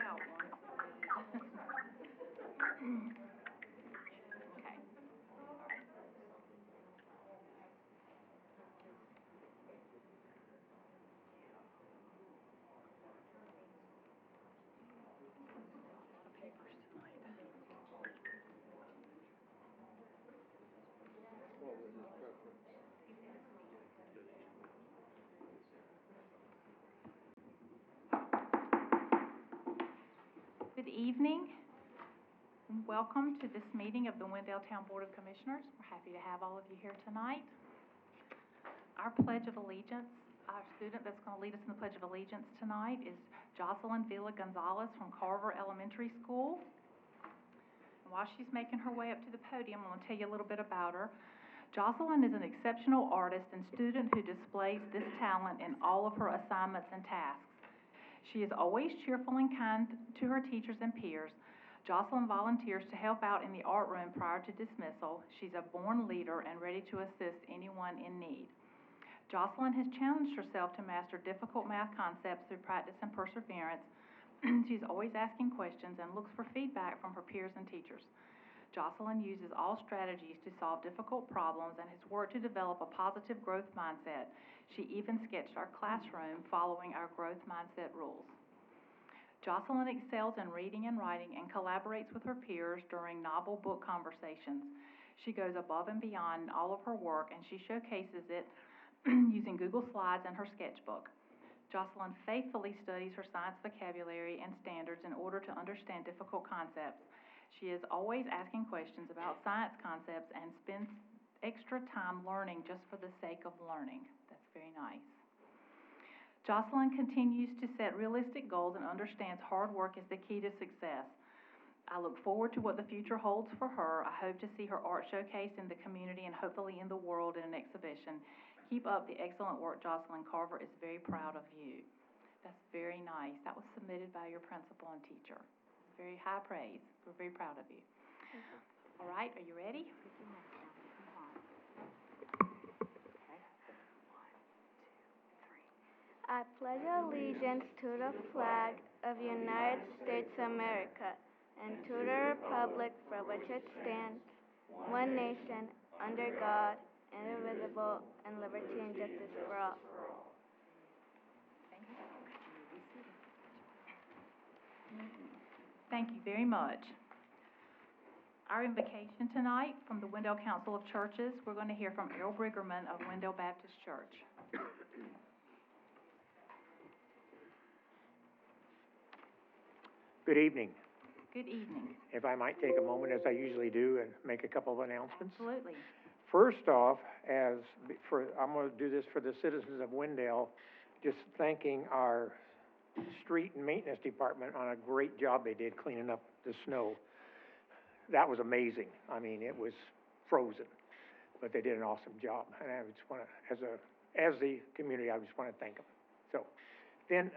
out one. Okay. Good evening. Welcome to this meeting of the Wendell Town Board of Commissioners. We're happy to have all of you here tonight. Our Pledge of Allegiance, our student that's going to lead us in the Pledge of Allegiance tonight is Jocelyn Villa Gonzalez from Carver Elementary School. And while she's making her way up to the podium, I'm going to tell you a little bit about her. Jocelyn is an exceptional artist and student who displays this talent in all of her assignments and tasks. She is always cheerful and kind to her teachers and peers. Jocelyn volunteers to help out in the art room prior to dismissal. She's a born leader and ready to assist anyone in need. Jocelyn has challenged herself to master difficult math concepts through practice and perseverance. She's always asking questions and looks for feedback from her peers and teachers. Jocelyn uses all strategies to solve difficult problems and has worked to develop a positive growth mindset. She even sketched our classroom following our growth mindset rules. Jocelyn excels in reading and writing and collaborates with her peers during novel book conversations. She goes above and beyond in all of her work, and she showcases it using Google Slides and her sketchbook. Jocelyn faithfully studies her science vocabulary and standards in order to understand difficult concepts. She is always asking questions about science concepts and spends extra time learning just for the sake of learning. That's very nice. Jocelyn continues to set realistic goals and understands hard work is the key to success. I look forward to what the future holds for her. I hope to see her art showcased in the community and hopefully in the world in an exhibition. Keep up the excellent work, Jocelyn. Carver is very proud of you. That's very nice. That was submitted by your principal and teacher. Very high praise. We're very proud of you. All right, are you ready? I pledge allegiance to the flag of the United States of America and to the republic for which it stands, one nation, under God, indivisible, and liberty and justice for all. Thank you very much. Our invocation tonight from the Wendell Council of Churches, we're going to hear from Earl Briggerman of Wendell Baptist Church. Good evening. Good evening. If I might take a moment, as I usually do, and make a couple of announcements. Absolutely. First off, I'm going to do this for the citizens of Wendell, just thanking our street and maintenance department on a great job they did cleaning up the snow. That was amazing. I mean, it was frozen, but they did an awesome job. And I just want to, as the community, I just want to thank them. So, then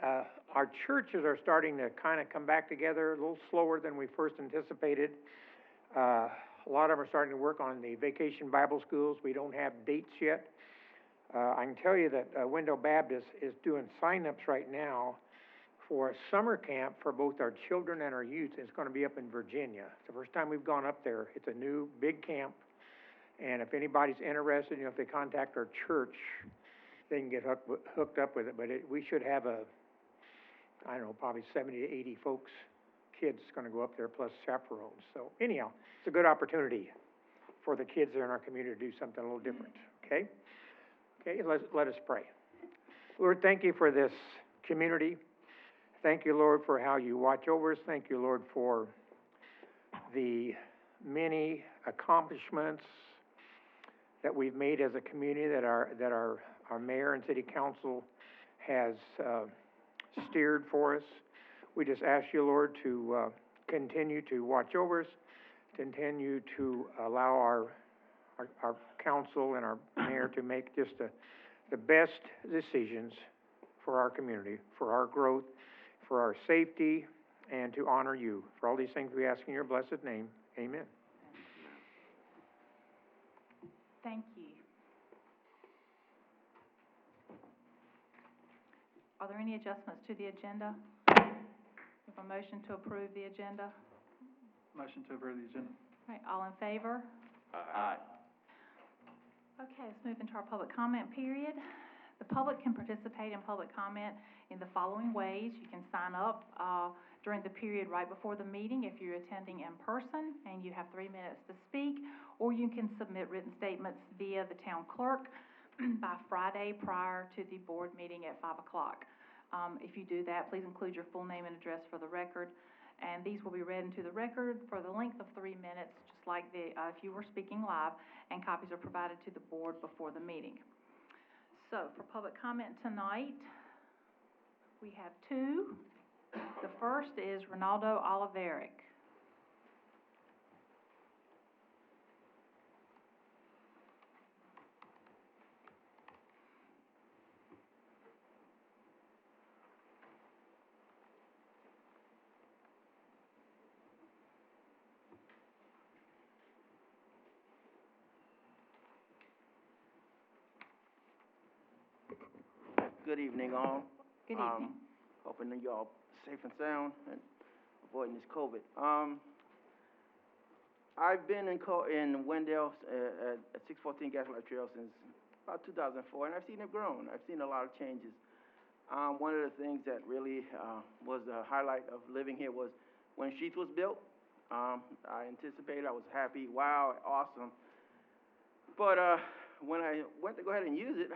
our churches are starting to kind of come back together a little slower than we first anticipated. A lot of them are starting to work on the vacation Bible schools. We don't have dates yet. I can tell you that Wendell Baptist is doing sign-ups right now for a summer camp for both our children and our youth. It's going to be up in Virginia. It's the first time we've gone up there. It's a new big camp, and if anybody's interested, if they contact our church, they can get hooked up with it. But we should have probably 70 to 80 folks, kids going to go up there, plus chaperones. So anyhow, it's a good opportunity for the kids there in our community to do something a little different, okay? Okay, let us pray. Lord, thank you for this community. Thank you, Lord, for how you watch over us. Thank you, Lord, for the many accomplishments that we've made as a community, that our mayor and city council has steered for us. We just ask you, Lord, to continue to watch over us, continue to allow our council and our mayor to make just the best decisions for our community, for our growth, for our safety, and to honor you. For all these things we ask in your blessed name, amen. Thank you. Are there any adjustments to the agenda? We have a motion to approve the agenda. Motion to approve the agenda. All right, all in favor? Aye. Okay, let's move into our public comment period. The public can participate in public comment in the following ways. You can sign up during the period right before the meeting if you're attending in person and you have 3 minutes to speak, or you can submit written statements via the town clerk by Friday prior to the board meeting at 5 o'clock. If you do that, please include your full name and address for the record, and these will be read into the record for the length of 3 minutes, just like if you were speaking live, and copies are provided to the board before the meeting. So, for public comment tonight, we have 2. The first is Ronaldo Oliveric. Good evening, all. Good evening. Hoping that y'all safe and sound and avoiding this COVID. I've been in Wendell at 614 Gaslight Trail since about 2004, and I've seen it grow. I've seen a lot of changes. One of the things that really was the highlight of living here was when Sheets was built. I anticipated, I was happy, wow, awesome. But when I went to go ahead and use it,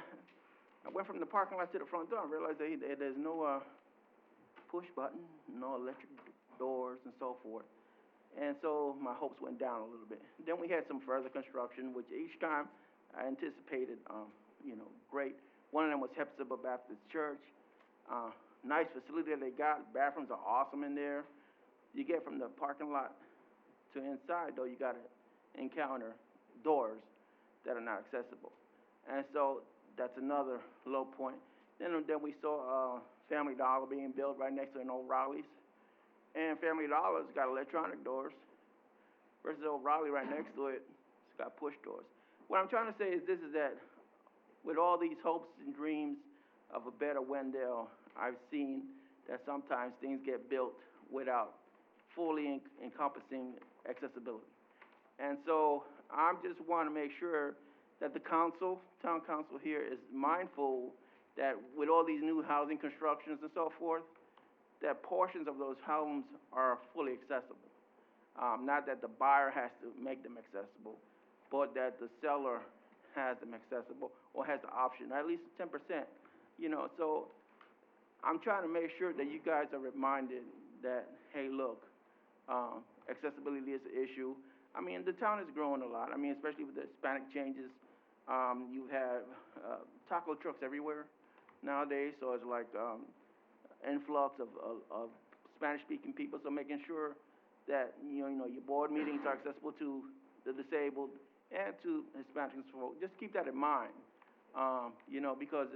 I went from the parking lot to the front door and realized that there's no push button, no electric doors, and so forth. And so my hopes went down a little bit. Then we had some further construction, which each time I anticipated, great. One of them was Hepzibah Baptist Church. Nice facility that they got. Bathrooms are awesome in there. You get from the parking lot to inside, though, you got to encounter doors that are not accessible. And so that's another low point. Then we saw Family Dollar being built right next to an O'Reilly's. And Family Dollar's got electronic doors versus O'Reilly right next to it, it's got push doors. What I'm trying to say is this, is that with all these hopes and dreams of a better Wendell, I've seen that sometimes things get built without fully encompassing accessibility. And so I just want to make sure that the town council here is mindful that with all these new housing constructions and so forth, that portions of those homes are fully accessible. Not that the buyer has to make them accessible, but that the seller has them accessible or has the option, at least 10%. So I'm trying to make sure that you guys are reminded that, hey, look, accessibility is an issue. I mean, the town is growing a lot. I mean, especially with the Hispanic changes. You have taco trucks everywhere nowadays, so it's like influx of Spanish-speaking people. So making sure that your board meetings are accessible to the disabled and to Hispanics. Just keep that in mind, because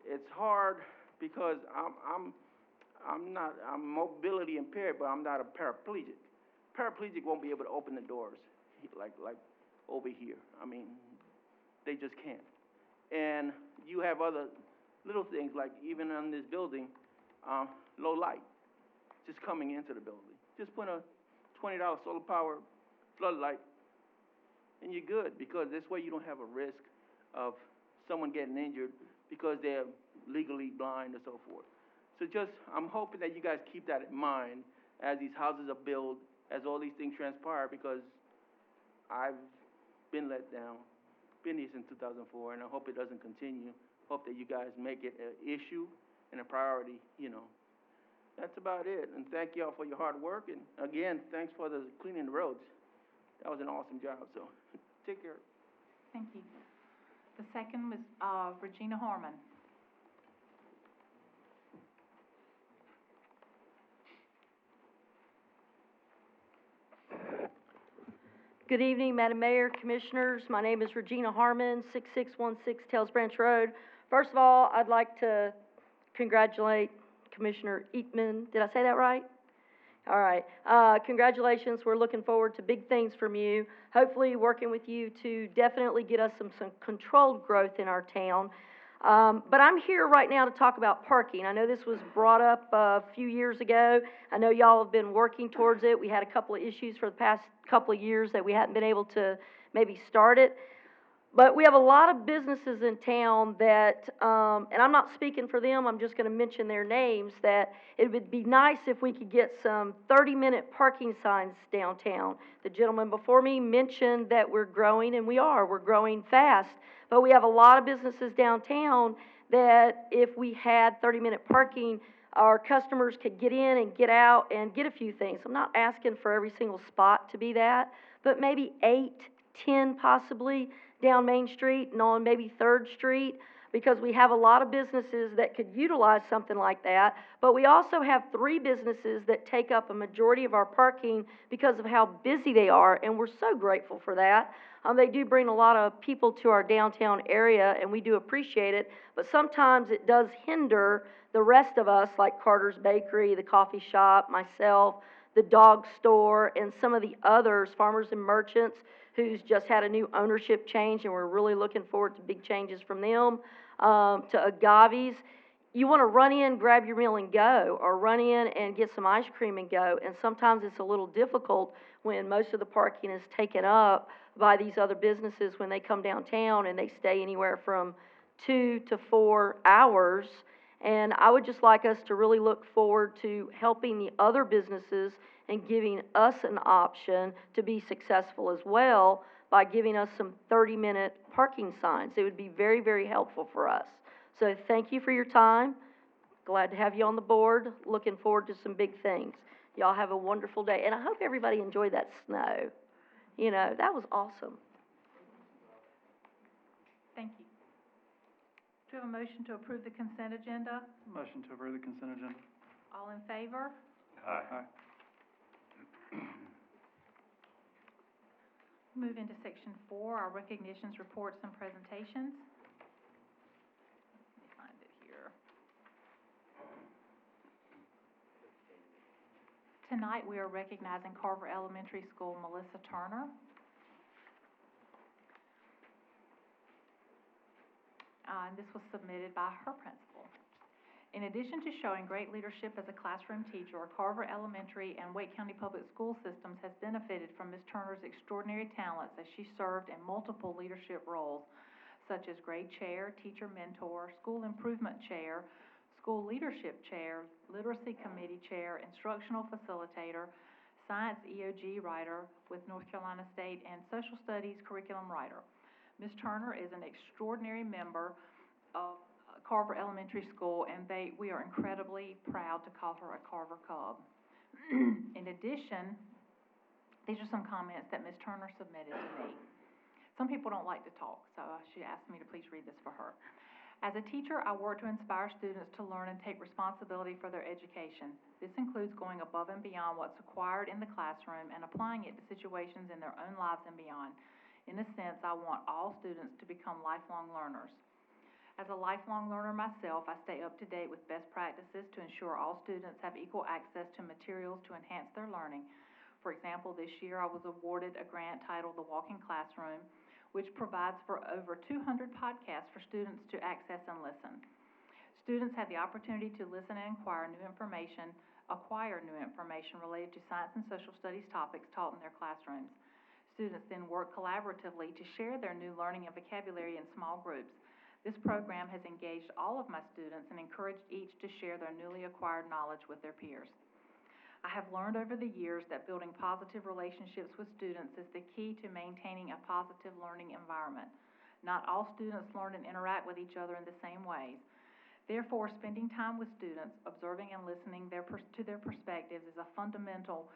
it's hard because I'm mobility impaired, but I'm not a paraplegic. Paraplegic won't be able to open the doors like over here. I mean, they just can't. And you have other little things like even on this building, low light, just coming into the building. Just put a $20 solar power floodlight, and you're good, because this way you don't have a risk of someone getting injured because they're legally blind or so forth. So I'm hoping that you guys keep that in mind as these houses are built, as all these things transpire, because I've been let down, been here since 2004, and I hope it doesn't continue. Hope that you guys make it an issue and a priority, That's about it, and thank y'all for your hard work, and again, thanks for the cleaning the roads. That was an awesome job, so take care. Thank you. The second was Regina Harmon. Good evening, Madam Mayor, Commissioners. My name is Regina Harmon, 6616 Tails Branch Road. First of all, I'd like to congratulate Commissioner Eatman. Did I say that right? All right. Congratulations. We're looking forward to big things from you. Hopefully working with you to definitely get us some controlled growth in our town. But I'm here right now to talk about parking. I know this was brought up a few years ago. I know y'all have been working towards it. We had a couple of issues for the past couple of years that we hadn't been able to maybe start it. But we have a lot of businesses in town that, and I'm not speaking for them, I'm just gonna mention their names, that it would be nice if we could get some 30-minute parking signs downtown. The gentleman before me mentioned that we're growing, and we're growing fast. But we have a lot of businesses downtown that if we had 30-minute parking, our customers could get in and get out and get a few things. I'm not asking for every single spot to be that, but maybe 8, 10 possibly down Main Street and on maybe 3rd Street, because we have a lot of businesses that could utilize something like that. But we also have 3 businesses that take up a majority of our parking because of how busy they are, and we're so grateful for that. They do bring a lot of people to our downtown area, and we do appreciate it, but sometimes it does hinder the rest of us, like Carter's Bakery, the coffee shop, myself, the dog store, and some of the others, farmers and merchants, who's just had a new ownership change, and we're really looking forward to big changes from them, to Agave's. You want to run in, grab your meal and go, or run in and get some ice cream and go, and sometimes it's a little difficult when most of the parking is taken up by these other businesses when they come downtown and they stay anywhere from 2 to 4 hours. And I would just like us to really look forward to helping the other businesses and giving us an option to be successful as well by giving us some 30-minute parking signs. It would be very, very helpful for us. So thank you for your time. Glad to have you on the board. Looking forward to some big things. Y'all have a wonderful day. And I hope everybody enjoyed that snow. You know, that was awesome. Thank you. Do you have a motion to approve the consent agenda? Motion to approve the consent agenda. All in favor? Aye. Move into section 4, our recognitions, reports, and presentations. Let me find it here. Tonight, we are recognizing Carver Elementary School Melissa Turner. And this was submitted by her principal. In addition to showing great leadership as a classroom teacher, Carver Elementary and Wake County Public School Systems has benefited from Ms. Turner's extraordinary talents as she served in multiple leadership roles, such as grade chair, teacher mentor, school improvement chair, school leadership chair, literacy committee chair, instructional facilitator, science EOG writer with North Carolina State, and social studies curriculum writer. Ms. Turner is an extraordinary member of Carver Elementary School, and we are incredibly proud to call her a Carver Cub. In addition, these are some comments that Ms. Turner submitted to me. Some people don't like to talk, so she asked me to please read this for her. As a teacher, I work to inspire students to learn and take responsibility for their education. This includes going above and beyond what's acquired in the classroom and applying it to situations in their own lives and beyond. In a sense, I want all students to become lifelong learners. As a lifelong learner myself, I stay up to date with best practices to ensure all students have equal access to materials to enhance their learning. For example, this year I was awarded a grant titled The Walking Classroom, which provides for over 200 podcasts for students to access and listen. Students have the opportunity to listen and acquire new information related to science and social studies topics taught in their classrooms. Students then work collaboratively to share their new learning and vocabulary in small groups. This program has engaged all of my students and encouraged each to share their newly acquired knowledge with their peers. I have learned over the years that building positive relationships with students is the key to maintaining a positive learning environment. Not all students learn and interact with each other in the same ways. Therefore, spending time with students, observing and listening to their perspectives is fundamental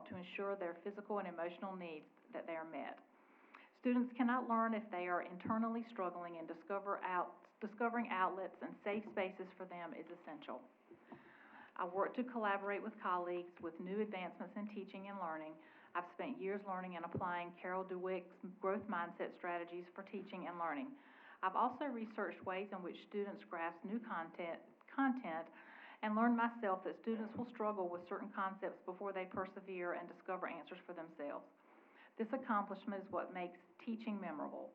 to ensure their physical and emotional needs that they are met. Students cannot learn if they are internally struggling, and discovering outlets and safe spaces for them is essential. I work to collaborate with colleagues with new advancements in teaching and learning. I've spent years learning and applying Carol Dweck's growth mindset strategies for teaching and learning. I've also researched ways in which students grasp new content and learned myself that students will struggle with certain concepts before they persevere and discover answers for themselves. This accomplishment is what makes teaching memorable.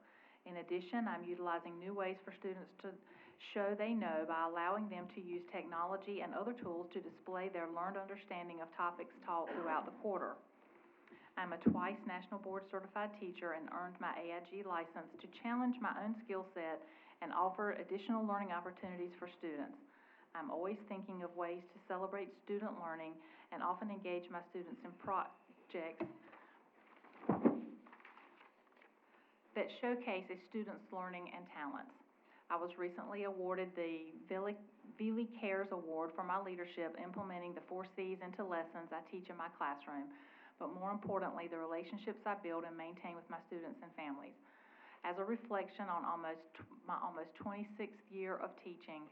In addition, I'm utilizing new ways for students to show they know by allowing them to use technology and other tools to display their learned understanding of topics taught throughout the quarter. I'm a twice National Board Certified teacher and earned my AIG license to challenge my own skill set and offer additional learning opportunities for students. I'm always thinking of ways to celebrate student learning and often engage my students in projects that showcase a student's learning and talents. I was recently awarded the Vili Cares Award for my leadership implementing the 4 C's into lessons I teach in my classroom, but more importantly, the relationships I build and maintain with my students and families. As a reflection on my almost 26th year of teaching,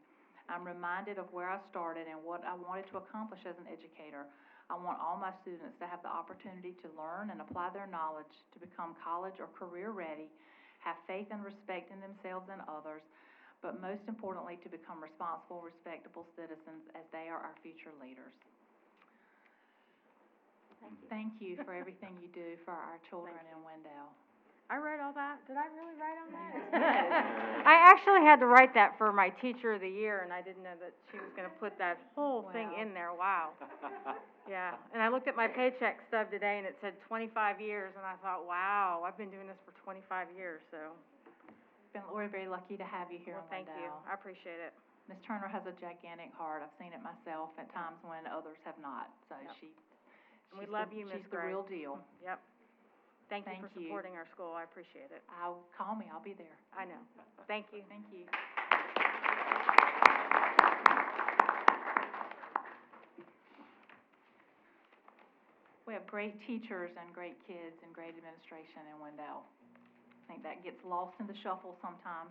I'm reminded of where I started and what I wanted to accomplish as an educator. I want all my students to have the opportunity to learn and apply their knowledge to become college or career ready, have faith and respect in themselves and others, but most importantly, to become responsible, respectable citizens as they are our future leaders. Thank you for everything you do for our children in Wendell. I wrote all that. Did I really write all that? I actually had to write that for my Teacher of the Year, and I didn't know that she was going to put that whole thing Wow. in there. Wow. Yeah. And I looked at my paycheck stub today, and it said 25 years, and I thought, wow, I've been doing this for 25 years, so. We're very lucky to have you here Well, in thank you. Wendell. I appreciate it. Ms. Turner has a gigantic heart. I've seen it myself at times when others have not. So Yep. And we she's love the, you, Miss she's the Gray. real deal. Yep. Thank you Thank for you. supporting our school. I appreciate it. Call me. I'll be there. I know. Thank you. Thank you. We have great teachers and great kids and great administration in Wendell. I think that gets lost in the shuffle sometimes.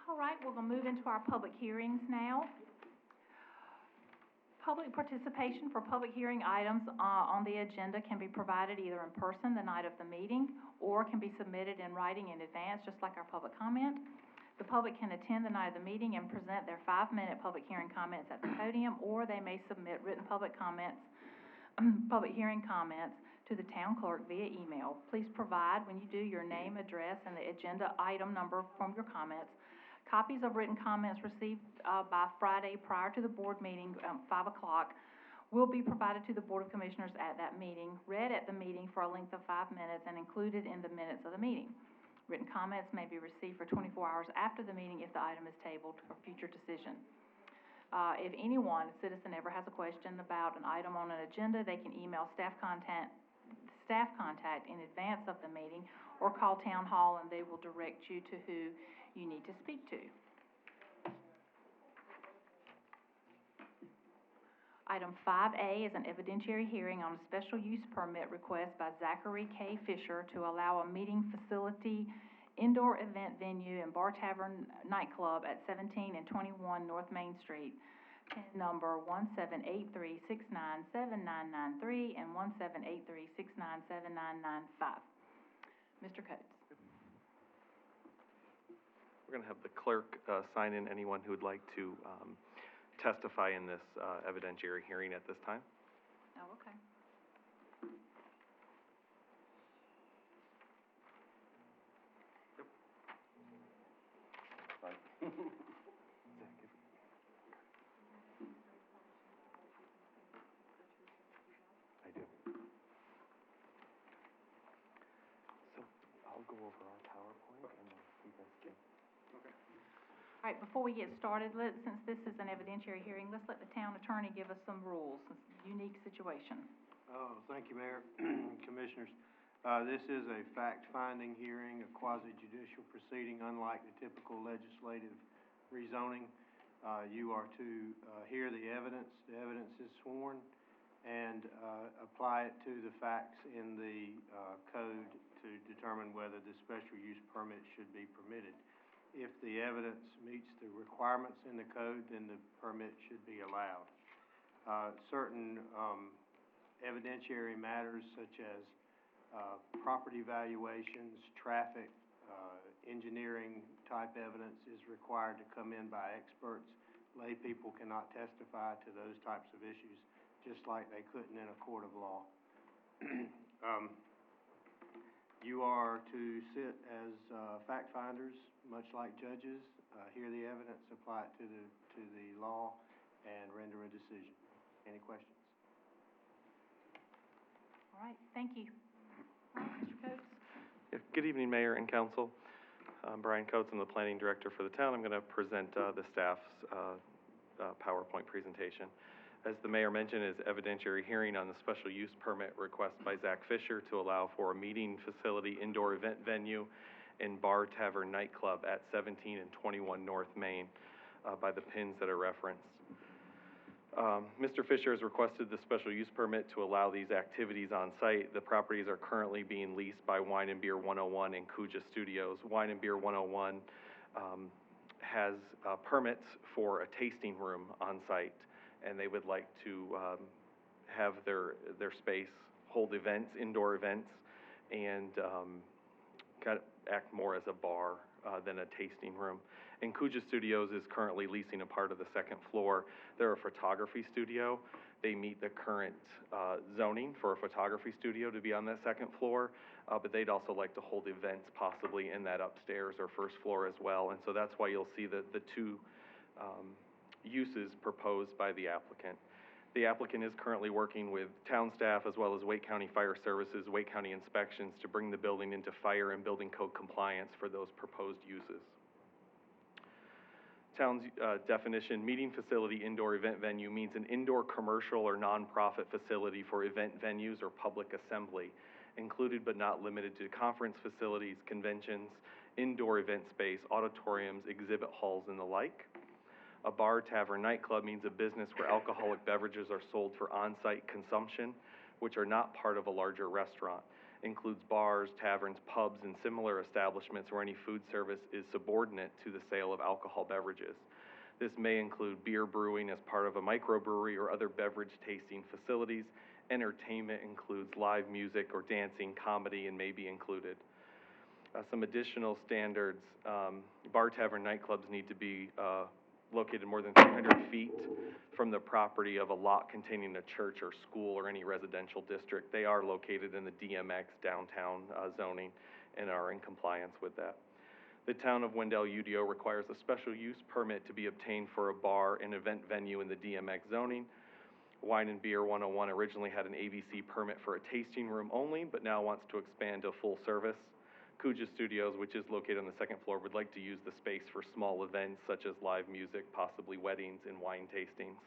All right, we're going to move into our public hearings now. Public participation for public hearing items on the agenda can be provided either in person the night of the meeting or can be submitted in writing in advance, just like our public comment. The public can attend the night of the meeting and present their 5-minute public hearing comments at the podium, or they may submit written public comments, public hearing comments to the town clerk via email. Please provide, when you do, your name, address, and the agenda item number from your comments. Copies of written comments received by Friday prior to the board meeting, 5 o'clock, will be provided to the Board of Commissioners at that meeting, read at the meeting for a length of 5 minutes, and included in the minutes of the meeting. Written comments may be received for 24 hours after the meeting if the item is tabled for future decision. If anyone, a citizen, ever has a question about an item on an agenda, they can email staff contact in advance of the meeting or call Town Hall and they will direct you to who you need to speak to. Item 5A is an evidentiary hearing on a special use permit request by Zachary K. Fisher to allow a meeting facility, indoor event venue, and bar tavern nightclub at 17 and 21 North Main Street, PIN number 17836979993 and 17836979995. Mr. Coates. We're going to have the clerk sign in anyone who would like to testify in this evidentiary hearing at this time. Oh, okay. I do. So I'll go over our PowerPoint and then you guys can. Okay. All right, before we get started, since this is an evidentiary hearing, let's let the town attorney give us some rules. It's a unique situation. Oh, thank you, Mayor, Commissioners. This is a fact-finding hearing, a quasi-judicial proceeding, unlike the typical legislative rezoning. You are to hear the evidence. The evidence is sworn, and apply it to the facts in the code to determine whether the special use permit should be permitted. If the evidence meets the requirements in the code, then the permit should be allowed. Certain evidentiary matters such as property valuations, traffic, engineering type evidence is required to come in by experts. Lay people cannot testify to those types of issues, just like they couldn't in a court of law. You are to sit as, fact finders, much like judges, hear the evidence, apply it to the law, and render a decision. Any questions? All right, thank you. All right, Mr. Coates. Yeah, good evening, Mayor and Council. I'm Brian Coates, I'm the Planning Director for the town. I'm going to present the staff's PowerPoint presentation. As the Mayor mentioned, is evidentiary hearing on the special use permit request by Zach Fisher to allow for a meeting facility, indoor event venue, and bar, tavern, nightclub at 17 and 21 North Main by the pins that are referenced. Mr. Fisher has requested the special use permit to allow these activities on site. The properties are currently being leased by Wine and Beer 101 and Kuja Studios. Wine and Beer 101 has permits for a tasting room on site, and they would like to have their space hold events, indoor events, and kind of act more as a bar than a tasting room. And Kuja Studios is currently leasing a part of the second floor. They're a photography studio. They meet the current zoning for a photography studio to be on that second floor, but they'd also like to hold events possibly in that upstairs or first floor as well. And so that's why you'll see the two uses proposed by the applicant. The applicant is currently working with town staff as well as Wake County Fire Services, Wake County Inspections to bring the building into fire and building code compliance for those proposed uses. Town's definition, meeting facility, indoor event venue means an indoor commercial or nonprofit facility for event venues or public assembly, included but not limited to conference facilities, conventions, indoor event space, auditoriums, exhibit halls, and the like. A bar, tavern, nightclub means a business where alcoholic beverages are sold for on-site consumption, which are not part of a larger restaurant. Includes bars, taverns, pubs, and similar establishments where any food service is subordinate to the sale of alcohol beverages. This may include beer brewing as part of a microbrewery or other beverage tasting facilities. Entertainment includes live music or dancing, comedy, and may be included. Some additional standards, bar, tavern, nightclubs need to be located more than 300 feet from the property of a lot containing a church or school or any residential district. They are located in the DMX downtown zoning and are in compliance with that. The town of Wendell UDO requires a special use permit to be obtained for a bar and event venue in the DMX zoning. Wine and Beer 101 originally had an ABC permit for a tasting room only, but now wants to expand to full service. Kuja Studios, which is located on the second floor, would like to use the space for small events such as live music, possibly weddings and wine tastings.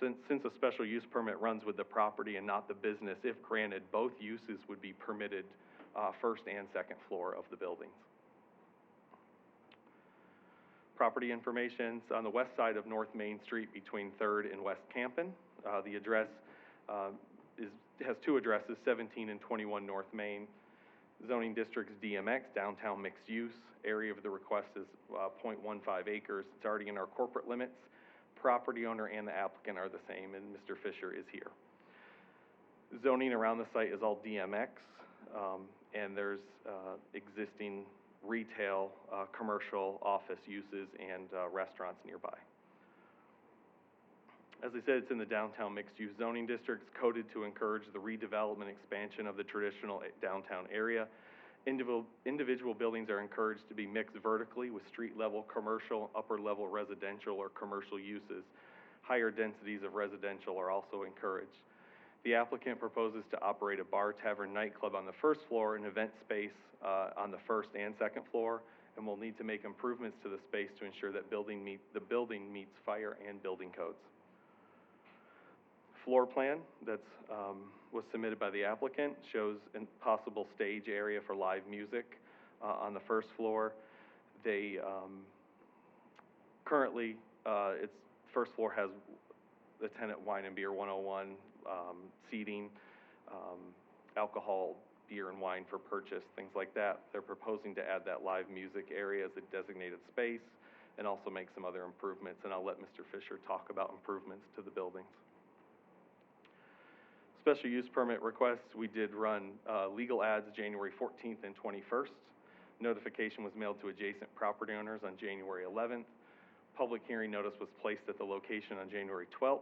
Since a special use permit runs with the property and not the business, if granted, both uses would be permitted first and second floor of the buildings. Property information on the west side of North Main Street between 3rd and West Campen. The address has two addresses, 17 and 21 North Main. Zoning district's DMX, downtown mixed use. Area of the request is 0.15 acres. It's already in our corporate limits. Property owner and the applicant are the same, and Mr. Fisher is here. Zoning around the site is all DMX, and there's existing retail, commercial, office uses, and restaurants nearby. As I said, it's in the downtown mixed-use zoning district. It's coded to encourage the redevelopment expansion of the traditional downtown area. Individual buildings are encouraged to be mixed vertically with street-level commercial, upper-level residential or commercial uses. Higher densities of residential are also encouraged. The applicant proposes to operate a bar, tavern, nightclub on the first floor and event space on the first and second floor, and will need to make improvements to the space to ensure that the building meets fire and building codes. Floor plan that's was submitted by the applicant shows a possible stage area for live music on the first floor. They currently its first floor has the tenant Wine and Beer 101 seating, alcohol, beer and wine for purchase, things like that. They're proposing to add that live music area as a designated space and also make some other improvements, and I'll let Mr. Fisher talk about improvements to the buildings. Special use permit requests, we did run legal ads January 14th and 21st. Notification was mailed to adjacent property owners on January 11th. Public hearing notice was placed at the location on January 12th.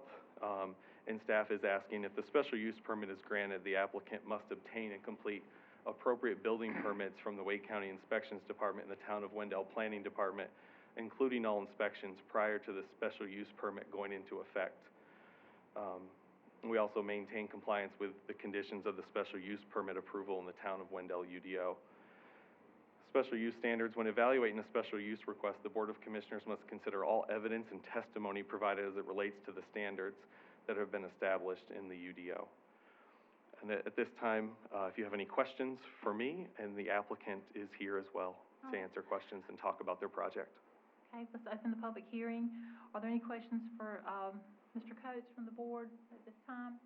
And staff is asking if the special use permit is granted, the applicant must obtain and complete appropriate building permits from the Wake County Inspections Department and the Town of Wendell Planning Department, including all inspections prior to the special use permit going into effect. We also maintain compliance with the conditions of the special use permit approval in the Town of Wendell UDO. Special use standards. When evaluating a special use request, the Board of Commissioners must consider all evidence and testimony provided as it relates to the standards that have been established in the UDO. And at this time, if you have any questions for me, and the applicant is here as well to answer questions and talk about their project. Okay, let's open the public hearing. Are there any questions for, Mr. Coates from the board at this time?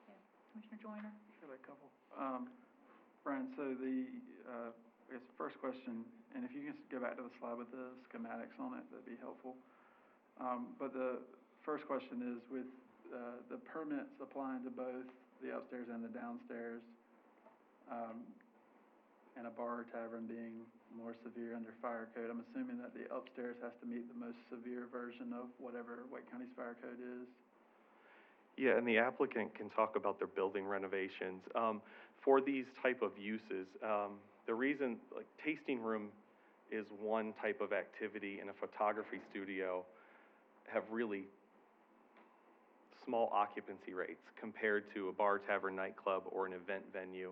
Yes, Commissioner Joyner? Got a couple. Brian, so I guess the first question, and if you can go back to the slide with the schematics on it, that'd be helpful. But the first question is with the permits applying to both the upstairs and the downstairs, and a bar or tavern being more severe under fire code, I'm assuming that the upstairs has to meet the most severe version of whatever Wake County's fire code is? Yeah, and the applicant can talk about their building renovations. For these type of uses, the reason, like, tasting room is one type of activity, and a photography studio have really small occupancy rates compared to a bar, tavern, nightclub, or an event venue.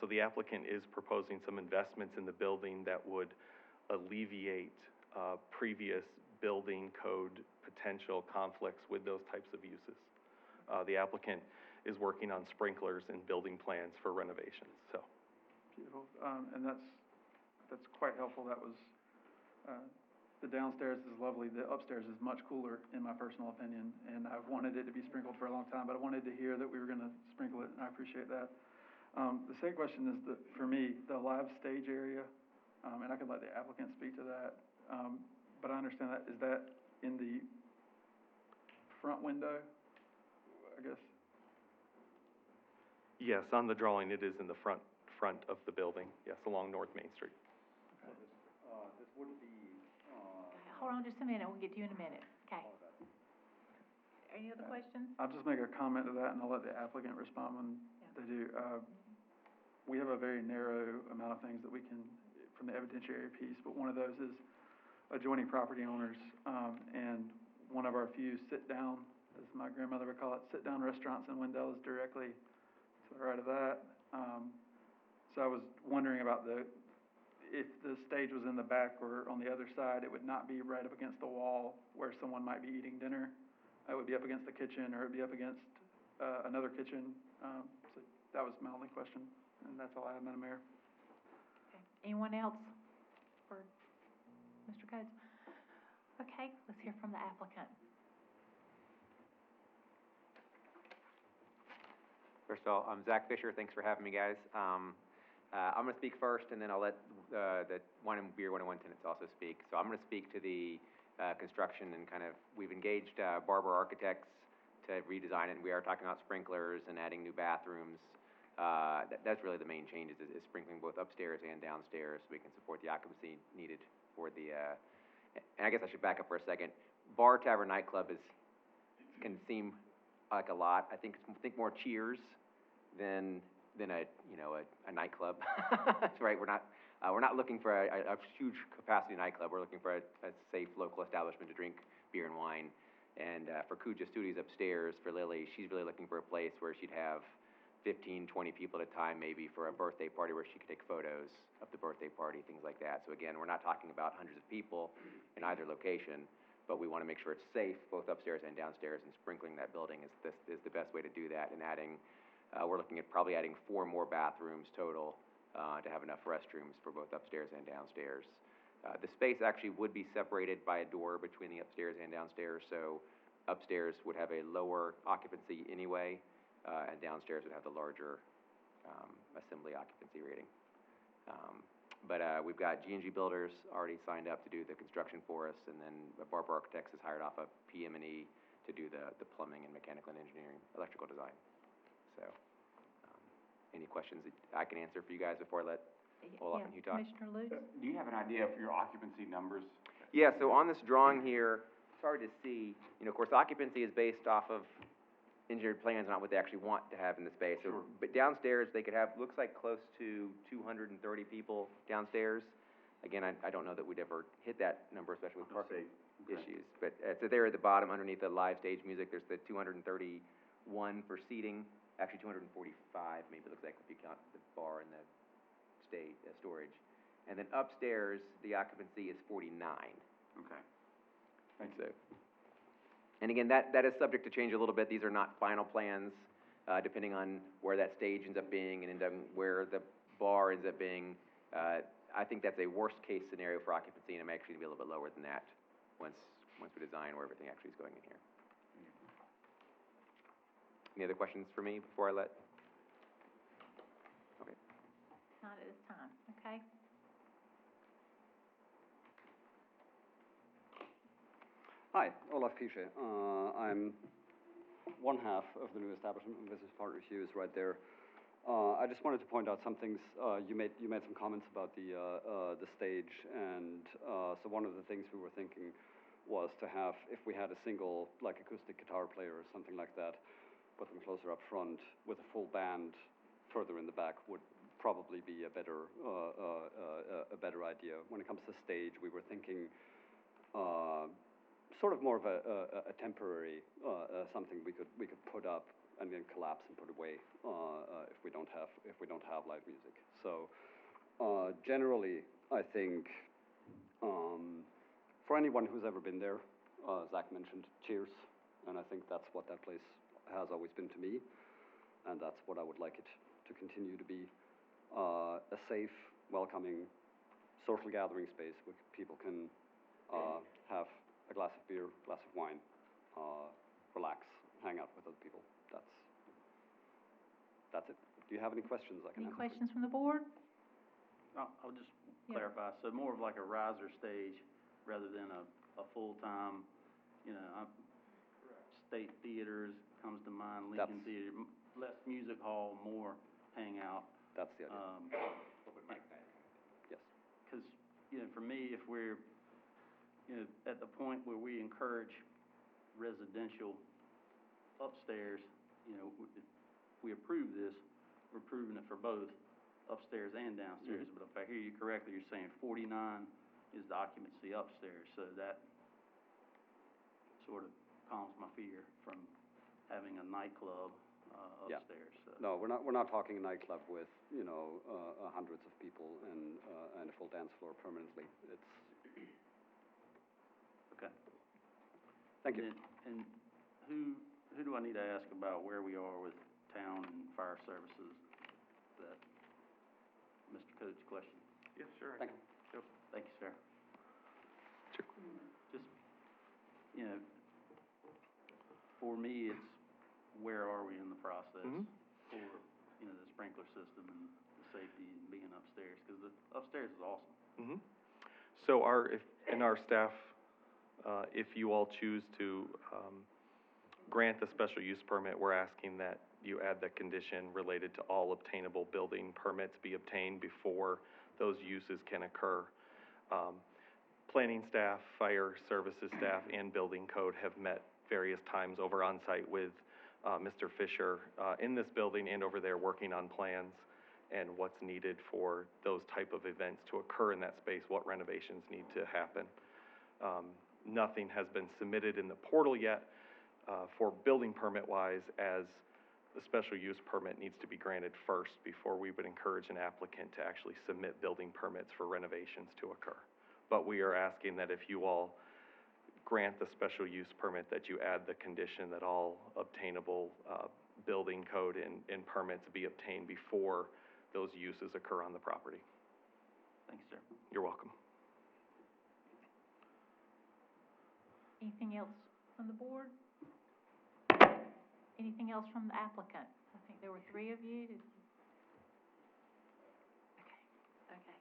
So the applicant is proposing some investments in the building that would alleviate previous building code potential conflicts with those types of uses. The applicant is working on sprinklers and building plans for renovations, so. Beautiful. And that's quite helpful. That was, the downstairs is lovely. The upstairs is much cooler, in my personal opinion, and I've wanted it to be sprinkled for a long time, but I wanted to hear that we were gonna sprinkle it, and I appreciate that. The second question is that, for me, the live stage area, and I can let the applicant speak to that, but I understand that, is that in the front window, I guess? Yes, on the drawing, it is in the front of the building, yes, along North Main Street. Okay. This would be, Hold on just a minute, we'll get to you in a minute, okay? Any other questions? I'll just make a comment to that, and I'll let the applicant respond when they do. We have a very narrow amount of things that we can, from the evidentiary piece, but one of those is adjoining property owners, and one of our few sit-down, as my grandmother would call it, sit-down restaurants in Wendell is directly to the right of that. So I was wondering about if the stage was in the back or on the other side, it would not be right up against the wall where someone might be eating dinner. It would be up against the kitchen, or it would be up against another kitchen. So that was my only question, and that's all I have, Madam Mayor. Okay. Anyone else for Mr. Coates? Okay, let's hear from the applicant. first of all, I'm Zach Fisher. Thanks for having me, guys. I'm going to speak first, and then I'll let the Wine and Beer 101 tenants also speak. So I'm going to speak to the construction and kind of, we've engaged Barber Architects to redesign it, and we are talking about sprinklers and adding new bathrooms. That's really the main change, is sprinkling both upstairs and downstairs so we can support the occupancy needed for the, and I guess I should back up for a second. Bar, tavern, nightclub can seem like a lot. I think more Cheers than a nightclub. That's right. We're not looking for a huge capacity nightclub. We're looking for a safe local establishment to drink beer and wine. And for Kuja Studios upstairs, for Lily, she's really looking for a place where she'd have 15, 20 people at a time, maybe for a birthday party where she could take photos of the birthday party, things like that. So again, we're not talking about hundreds of people in either location, but we want to make sure it's safe, both upstairs and downstairs, and sprinkling that building is the best way to do that. And adding, we're looking at probably adding 4 more bathrooms total to have enough restrooms for both upstairs and downstairs. The space actually would be separated by a door between the upstairs and downstairs, so upstairs would have a lower occupancy anyway, and downstairs would have the larger assembly occupancy rating. But we've got G&G Builders already signed up to do the construction for us, and then Barber Architects has hired off a PM&E to do the plumbing and mechanical and engineering, electrical design. So, any questions that I can answer for you guys before I let Olaf and Hugh talk? Commissioner Lutz? Do you have an idea for your occupancy numbers? Yeah, so on this drawing here, it's hard to see, of course, occupancy is based off of engineered plans are not what they actually want to have in the space. So, Sure. but downstairs, they could have, looks like close to 230 people downstairs. Again, I don't know that we'd ever hit that number, especially with parking issues. But, so there at the bottom, underneath the live stage music, there's the 231 for seating, actually 245, maybe it looks like if you count the bar and the stage, storage. And then upstairs, the occupancy is 49. Okay. So, and again, that is subject to change a little bit. These are not final plans, depending on where that stage ends up being and where the bar ends up being. I think that's a worst-case scenario for occupancy, and I'm actually gonna be a little bit lower than that once we design where everything actually is going in here. Any other questions for me before I let? Okay. Not at this time, okay? Hi, Olaf Pische. I'm one half of the new establishment, and business partner Hugh is right there. I just wanted to point out some things. You made some comments about the stage, and so one of the things we were thinking was to have, if we had a single like acoustic guitar player or something like that, put them closer up front with a full band further in the back would probably be a better idea. When it comes to stage, we were thinking sort of more of a temporary something we could put up and then collapse and put away if we don't have live music. So generally, I think for anyone who's ever been there, Zach mentioned Cheers, and I think that's what that place has always been to me, and that's what I would like it to continue to be. A safe, welcoming, social gathering space where people can have a glass of beer, glass of wine, relax, hang out with other people. That's it. Do you have any questions I can Any answer? questions from the board? I'll just Yeah. clarify, so more of like a riser stage rather than a full-time, State Theaters comes to mind, Lincoln Theater, less music hall, more hangout. That's the idea. Yes. Because, for me, if we're, at the point where we encourage residential upstairs, if we approve this, we're approving it for both upstairs and downstairs. Mm-hmm. But if I hear you correctly, you're saying 49 is the occupancy upstairs, so that sort of calms my fear from having a nightclub Yeah. upstairs. So. No, we're not talking a nightclub with, hundreds of people and a full dance floor permanently. It's... Okay. Thank you. And who do I need to ask about where we are with town and fire services? That Mr. Coates' question. Yes, sure. Thank you. Yep. Thank you, sir. Just, for me, it's where are we in the process for, the sprinkler system and the safety and being upstairs? Because the upstairs is awesome. So in our staff, if you all choose to grant the special use permit, we're asking that you add the condition related to all obtainable building permits be obtained before those uses can occur. Planning staff, fire services staff, and building code have met various times over on site with Mr. Fisher in this building and over there working on plans and what's needed for those type of events to occur in that space, what renovations need to happen. Nothing has been submitted in the portal yet for building permit-wise, as the special use permit needs to be granted first before we would encourage an applicant to actually submit building permits for renovations to occur. But we are asking that if you all grant the special use permit, that you add the condition that all obtainable building code and permits be obtained before those uses occur on the property. Thanks, sir. You're welcome. Anything else from the board? Anything else from the applicant? I think there were 3 of you. Okay.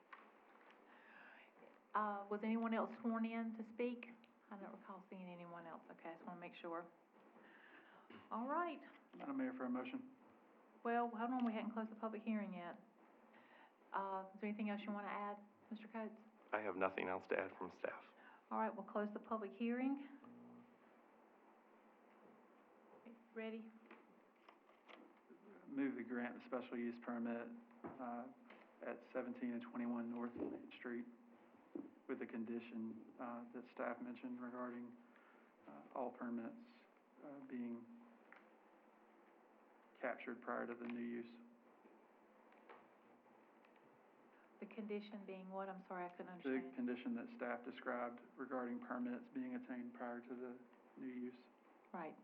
Was anyone else sworn in to speak? I don't recall seeing anyone else. Okay, I just want to make sure. All right. Madam Mayor, for a motion. Well, hold on, we hadn't closed the public hearing yet. Is there anything else you want to add, Mr. Coates? I have nothing else to add from staff. All right, we'll close the public hearing. Ready? move to grant the special use permit, at 17 and 21 North Main Street with the condition, that staff mentioned regarding, all permits, being captured prior to the new use. The condition being what? I'm sorry, I couldn't The understand. condition that staff described regarding permits being attained prior to the new use. Right.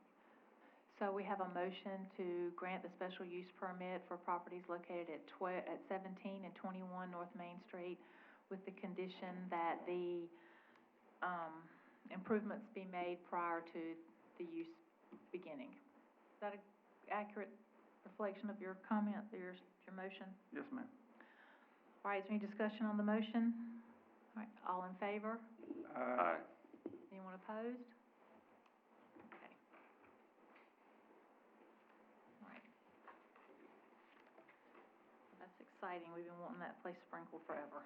So we have a motion to grant the special use permit for properties located at 17 and 21 North Main Street with the condition that the, improvements be made prior to the use beginning. Is that an accurate reflection of your comment, your motion? Yes, ma'am. All right, is there any discussion on the motion? All right, all in favor? Aye. Anyone opposed? Okay. All right. That's exciting. We've been wanting that place sprinkled forever.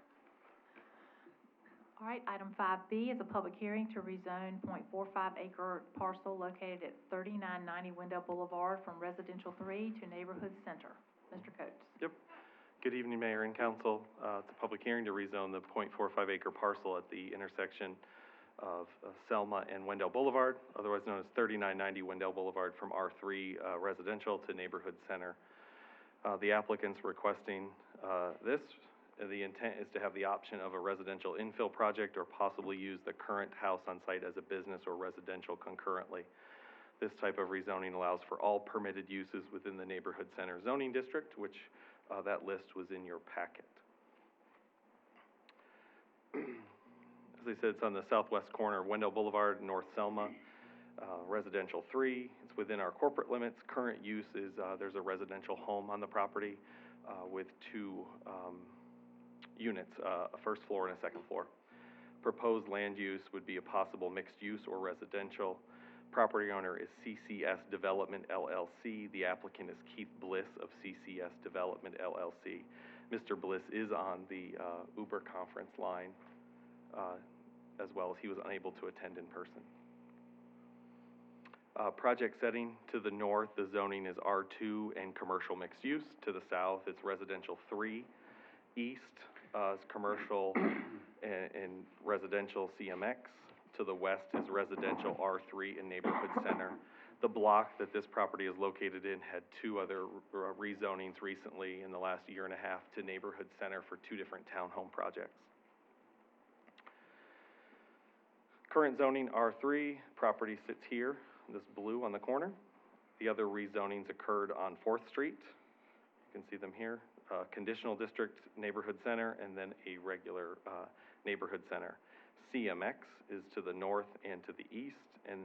All right, item 5B is a public hearing to rezone .45 acre parcel located at 3990 Wendell Boulevard from Residential 3 to Neighborhood Center. Mr. Coates. Yep. Good evening, Mayor and Council. It's a public hearing to rezone the .45 acre parcel at the intersection of Selma and Wendell Boulevard, otherwise known as 3990 Wendell Boulevard, from R3 residential to Neighborhood Center. The applicant's requesting this. The intent is to have the option of a residential infill project or possibly use the current house on site as a business or residential concurrently. This type of rezoning allows for all permitted uses within the Neighborhood Center zoning district, which that list was in your packet. As I said, it's on the southwest corner of Wendell Boulevard, North Selma, residential 3. It's within our corporate limits. Current use is there's a residential home on the property with 2 units, a first floor and a second floor. Proposed land use would be a possible mixed use or residential. Property owner is CCS Development LLC. The applicant is Keith Bliss of CCS Development LLC. Mr. Bliss is on the Uber conference line, as well as he was unable to attend in person. Project setting: to the north, the zoning is R2 and commercial mixed use. To the south, it's residential 3. East is commercial and residential CMX. To the west is residential R3 and Neighborhood Center. The block that this property is located in had 2 other rezonings recently in the last year and a half to Neighborhood Center for 2 different townhome projects. Current zoning R3, property sits here, this blue on the corner. The other rezonings occurred on 4th Street. You can see them here. Conditional district, Neighborhood Center, and then a regular Neighborhood Center. CMX is to the north and to the east, and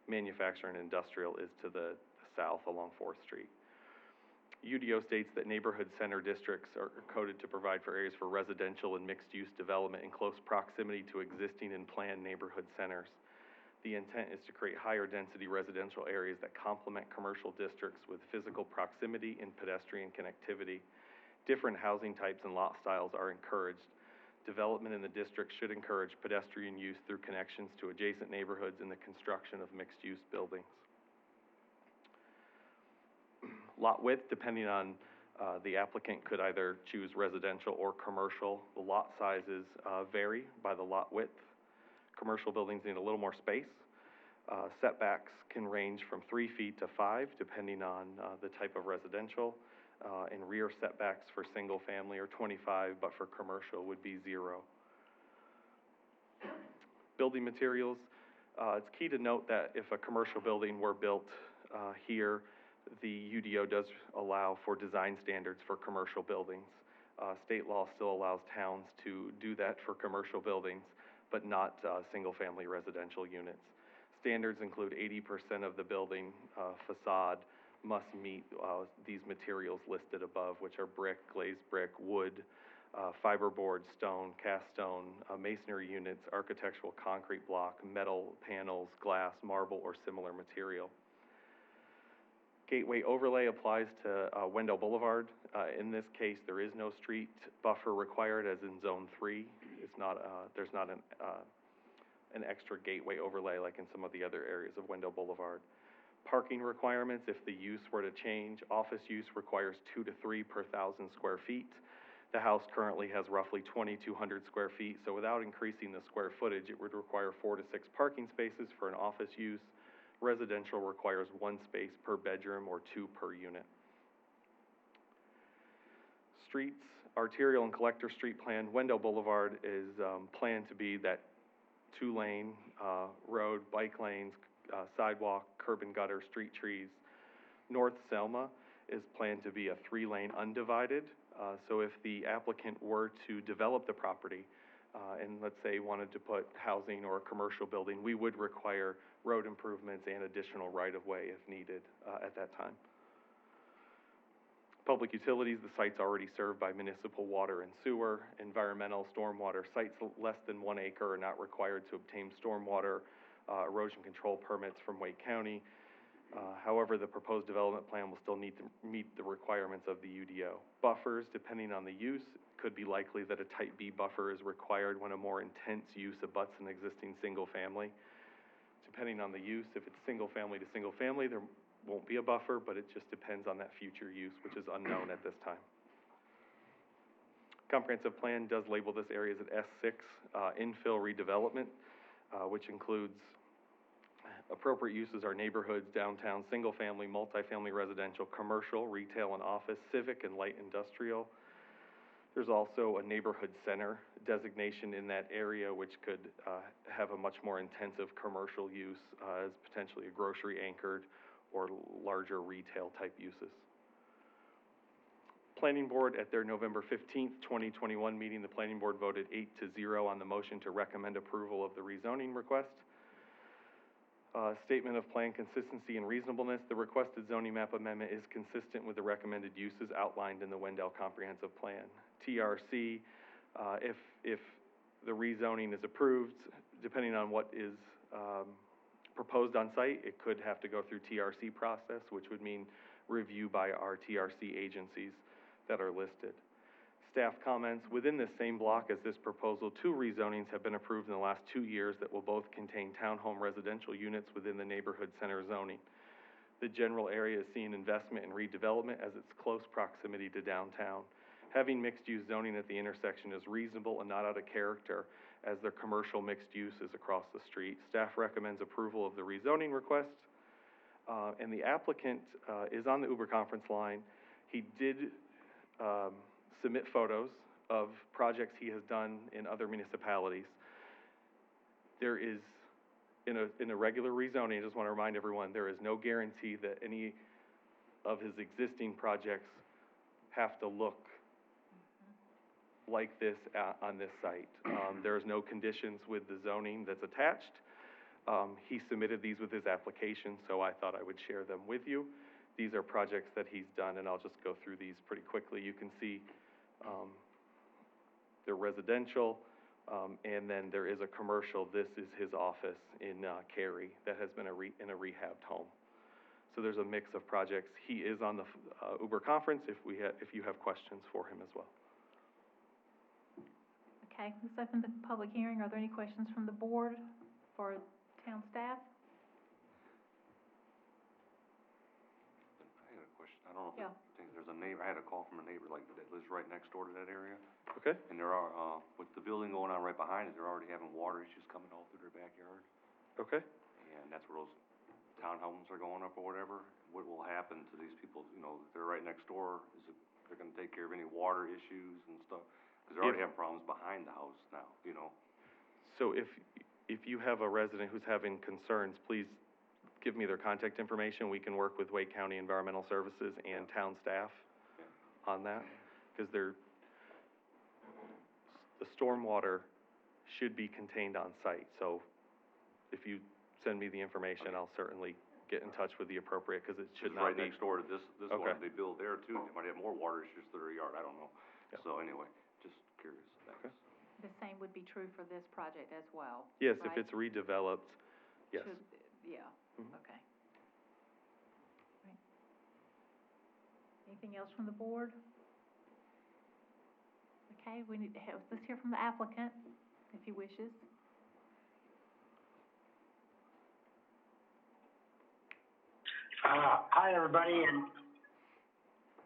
manufacturing and industrial is to the south along 4th Street. UDO states that neighborhood center districts are coded to provide for areas for residential and mixed-use development in close proximity to existing and planned neighborhood centers. The intent is to create higher density residential areas that complement commercial districts with physical proximity and pedestrian connectivity. Different housing types and lot styles are encouraged. Development in the district should encourage pedestrian use through connections to adjacent neighborhoods and the construction of mixed-use buildings. Lot width, depending on the applicant, could either choose residential or commercial. The lot sizes vary by the lot width. Commercial buildings need a little more space. Setbacks can range from 3 feet to 5, depending on the type of residential. And rear setbacks for single family are 25, but for commercial would be 0. Building materials, it's key to note that if a commercial building were built here, the UDO does allow for design standards for commercial buildings. State law still allows towns to do that for commercial buildings, but not single-family residential units. Standards include 80% of the building facade must meet these materials listed above, which are brick, glazed brick, wood, fiberboard, stone, cast stone, masonry units, architectural concrete block, metal panels, glass, marble, or similar material. Gateway overlay applies to Wendell Boulevard. In this case, there is no street buffer required, as in Zone 3. It's not, there's not an extra gateway overlay like in some of the other areas of Wendell Boulevard. Parking requirements, if the use were to change, office use requires 2 to 3 per 1,000 square feet. The house currently has roughly 2,200 square feet, so without increasing the square footage, it would require 4 to 6 parking spaces for an office use. Residential requires 1 space per bedroom or 2 per unit. Streets, Arterial and Collector Street plan. Wendell Boulevard is planned to be that 2-lane road, bike lanes, sidewalk, curb and gutter, street trees. North Selma is planned to be a 3-lane undivided. So if the applicant were to develop the property and let's say wanted to put housing or a commercial building, we would require road improvements and additional right-of-way if needed at that time. Public utilities, the site's already served by municipal water and sewer. Environmental, stormwater, sites less than 1 acre are not required to obtain stormwater erosion control permits from Wake County. However, the proposed development plan will still need to meet the requirements of the UDO. Buffers, depending on the use, could be likely that a type B buffer is required when a more intense use abuts an existing single family. Depending on the use, if it's single family to single family, there won't be a buffer, but it just depends on that future use, which is unknown at this time. Comprehensive plan does label this area as an S6 infill redevelopment, which includes appropriate uses are neighborhoods, downtown, single-family, multifamily residential, commercial, retail and office, civic and light industrial. There's also a neighborhood center designation in that area, which could have a much more intensive commercial use as potentially a grocery anchored or larger retail type uses. Planning Board at their November 15th, 2021 meeting, the Planning Board voted 8-0 on the motion to recommend approval of the rezoning request. Statement of plan consistency and reasonableness. The requested zoning map amendment is consistent with the recommended uses outlined in the Wendell Comprehensive Plan. TRC, if the rezoning is approved, depending on what is proposed on site, it could have to go through TRC process, which would mean review by our TRC agencies that are listed. Staff comments. Within this same block as this proposal, 2 rezonings have been approved in the last 2 years that will both contain townhome residential units within the neighborhood center zoning. The general area is seeing investment and redevelopment as its close proximity to downtown. Having mixed-use zoning at the intersection is reasonable and not out of character as their commercial mixed use is across the street. Staff recommends approval of the rezoning request, and the applicant is on the Uber conference line. He did submit photos of projects he has done in other municipalities. There is, in a regular rezoning, I just want to remind everyone, there is no guarantee that any of his existing projects have to look like this on this site. There is no conditions with the zoning that's attached. He submitted these with his application, so I thought I would share them with you. These are projects that he's done, and I'll just go through these pretty quickly. You can see they're residential, and then there is a commercial. This is his office in Cary that has been in a rehabbed home. So there's a mix of projects. He is on the Uber conference if you have questions for him as well. Okay, let's open the public hearing. Are there any questions from the board for town staff? I had a question. I don't know if I think there's a neighbor. I had a call from a neighbor that lives right next door to that area. Okay. And there are, with the building going on right behind it, they're already having water issues coming all through their backyard. Okay. And that's where those townhomes are going up or whatever. What will happen to these people, you know, they're right next door? They're gonna take care of any water issues and stuff? Because they're already having problems behind the house now, you know? So if you have a resident who's having concerns, please give me their contact information. We can work with Wake County Environmental Services and town staff on that, because the stormwater should be contained on site. So if you send me the information, I'll certainly get in touch with the appropriate, because it should not be. Right next door to this Okay. one, they build there too. They might have more water issues to their yard, I don't know. Yeah. So anyway, just curious, thanks. Okay. The same would be true for this project as well, Yes, right? if it's redeveloped, yes. Yeah, Mhm. okay. Right. Anything else from the board? Okay, we need to let's hear from the applicant, if he wishes. Hi, everybody, and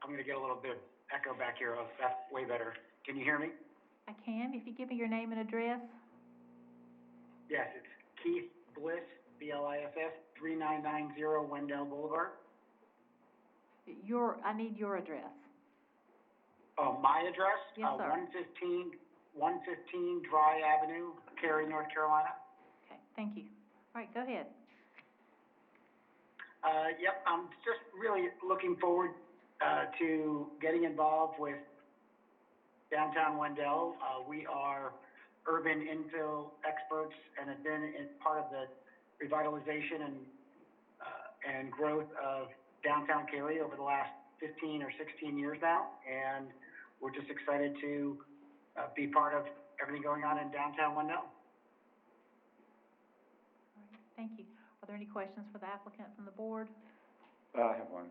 I'm gonna get a little bit of echo back here. Oh, that's way better. Can you hear me? I can, if you give me your name and address. Yes, it's Keith Bliss, B-L-I-S-S, 3990 Wendell Boulevard. I need your address. Oh, my address? Yes, sir. 115 Dry Avenue, Cary, North Carolina. Okay, thank you. All right, go ahead. Yep, I'm just really looking forward to getting involved with downtown Wendell. We are urban infill experts and have been part of the revitalization and growth of downtown Cary over the last 15 or 16 years now, and we're just excited to be part of everything going on in downtown Wendell. All right, thank you. Are there any questions for the applicant from the board? I have one.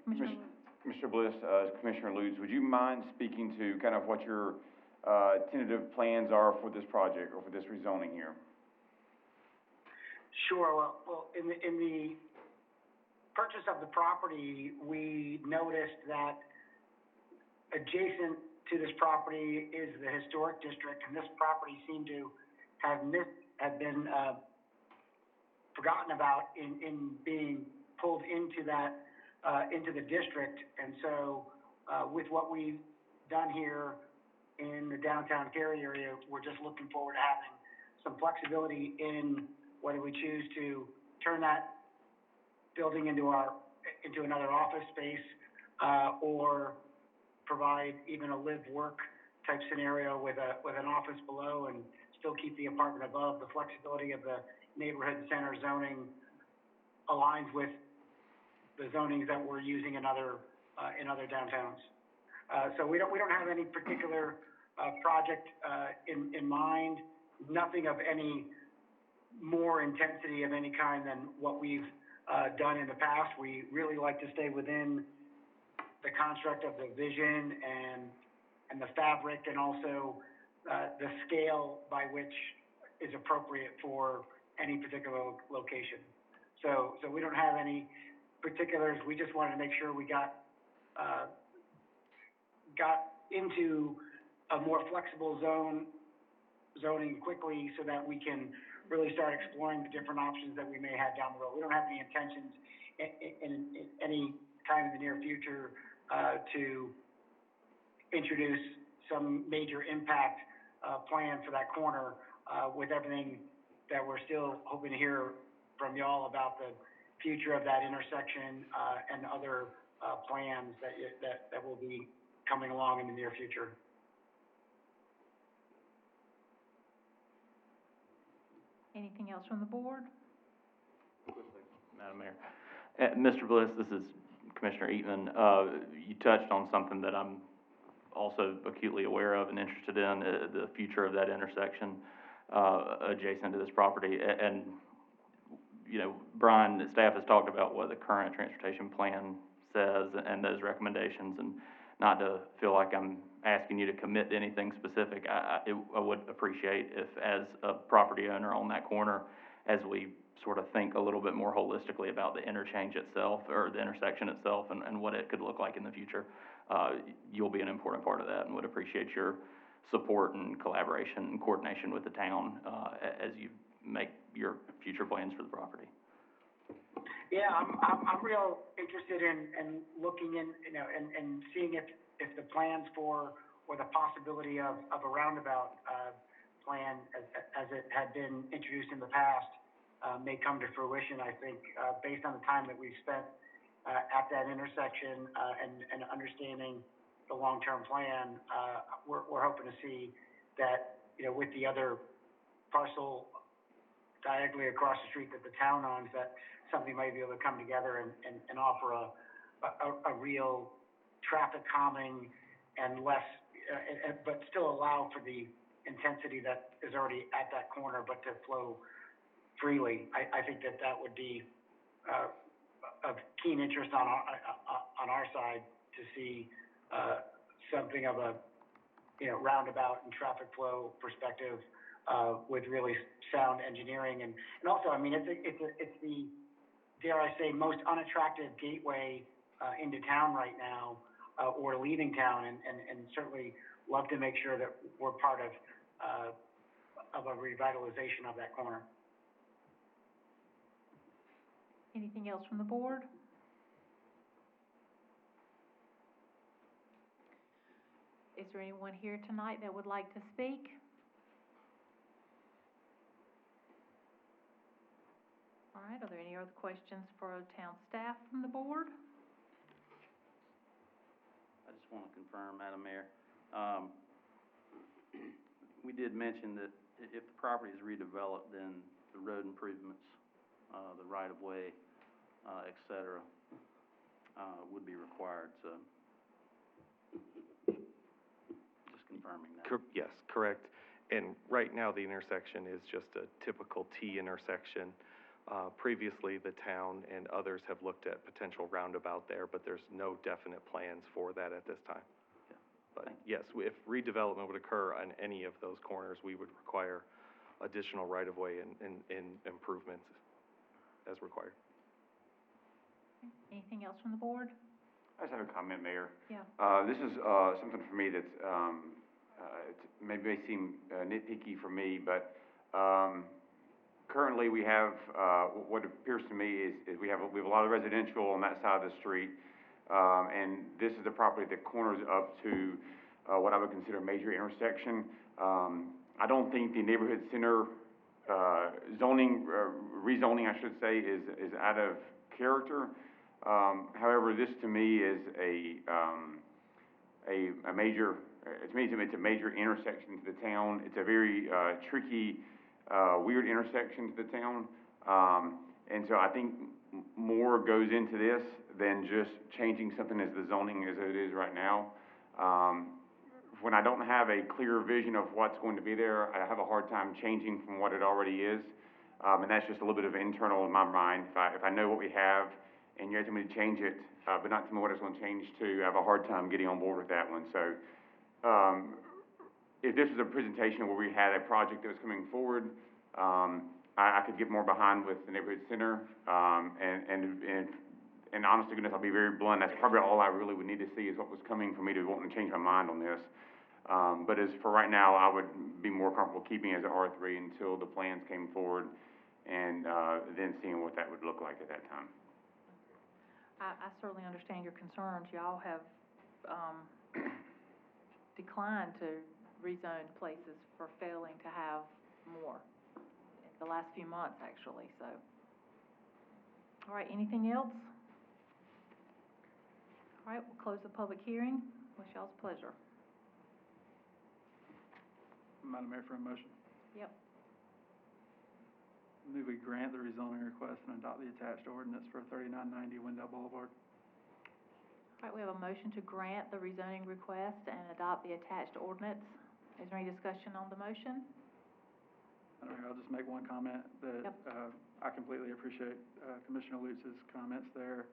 Commissioner Mr. Bliss, Commissioner Ludes, would you mind speaking to kind of what your tentative plans are for this project or for this rezoning here? Sure. Well, in the purchase of the property, we noticed that adjacent to this property is the historic district, and this property seemed to have been forgotten about in being pulled into that into the district. And so with what we've done here in the downtown Cary area, we're just looking forward to having some flexibility in whether we choose to turn that building into another office space or provide even a live-work type scenario with an office below and still keep the apartment above. The flexibility of the neighborhood center zoning aligns with the zonings that we're using in other downtowns. So we don't have any particular project in mind. Nothing of any more intensity of any kind than what we've done in the past. We really like to stay within the construct of the vision and the fabric, and also the scale by which is appropriate for any particular location. So we don't have any particulars. We just wanted to make sure we got into a more flexible zoning quickly so that we can really start exploring the different options that we may have down the road. We don't have any intentions in any time in the near future to introduce some major impact plan for that corner with everything that we're still hoping to hear from y'all about the future of that intersection and other plans that will be coming along in the near future. Anything else from the board? Madam Mayor. Mr. Bliss, this is Commissioner Eatman. You touched on something that I'm also acutely aware of and interested in, the future of that intersection adjacent to this property. And, you know, Brian, the staff has talked about what the current transportation plan says and those recommendations, and not to feel like I'm asking you to commit to anything specific. I would appreciate if, as a property owner on that corner, as we sort of think a little bit more holistically about the interchange itself, or the intersection itself, and what it could look like in the future, you'll be an important part of that, and would appreciate your support and collaboration and coordination with the town as you make your future plans for the property. Yeah, I'm real interested in looking in, you know, and seeing if the plans for, or the possibility of a roundabout plan as it had been introduced in the past may come to fruition. I think based on the time that we've spent at that intersection and understanding the long-term plan, we're hoping to see that, you know, with the other parcel diagonally across the street that the town owns, that something might be able to come together and offer a real traffic calming and less, but still allow for the intensity that is already at that corner, but to flow freely. I think that would be of keen interest on our side to see something of a, you know, roundabout and traffic flow perspective with really sound engineering, and also, I mean, it's the dare I say, most unattractive gateway, into town right now, or leaving town, and certainly love to make sure that we're part of a revitalization of that corner. Anything else from the board? Is there anyone here tonight that would like to speak? All right, are there any other questions for town staff from the board? I just want to confirm, Madam Mayor, we did mention that if the property is redeveloped, then the road improvements, the right-of-way, et cetera, would be required, so just confirming that. Yes, correct. And right now, the intersection is just a typical T intersection. Previously, the town and others have looked at potential roundabout there, but there's no definite plans for that at this time. Yeah. But yes, if redevelopment would occur on any of those corners, we would require additional right-of-way and improvements as required. Anything else from the board? I just have a comment, Mayor. Yeah. This is, something for me that's, it may seem nitpicky for me, but, currently we have, what appears to me is we have a lot of residential on that side of the street, and this is the property that corners up to, what I would consider a major intersection. I don't think the neighborhood center, rezoning, I should say, is out of character. However, this to me is a major, to me it's a major intersection to the town. It's a very tricky, weird intersection to the town. And so I think more goes into this than just changing something as the zoning as it is right now. When I don't have a clear vision of what's going to be there, I have a hard time changing from what it already is. And that's just a little bit of internal in my mind. If I know what we have and you're asking me to change it, but not tell me what it's going to change to, I have a hard time getting on board with that one. So if this was a presentation where we had a project that was coming forward, I could get more behind with the neighborhood center. And honest to goodness, I'll be very blunt, that's probably all I really would need to see is what was coming for me to want to change my mind on this. But as for right now, I would be more comfortable keeping it as an R3 until the plans came forward and then seeing what that would look like at that time. I certainly understand your concerns. Y'all have declined to rezone places for failing to have more in the last few months, actually, so. All right, anything else? All right, we'll close the public hearing. What's y'all's pleasure? Madam Mayor, for a motion. Yep. Move we grant the rezoning request and adopt the attached ordinance for 3990 Wendell Boulevard. All right, we have a motion to grant the rezoning request and adopt the attached ordinance. Is there any discussion on the motion? Madam Mayor, I'll just make one comment that, Yep. I completely appreciate, Commissioner Lutz's comments there.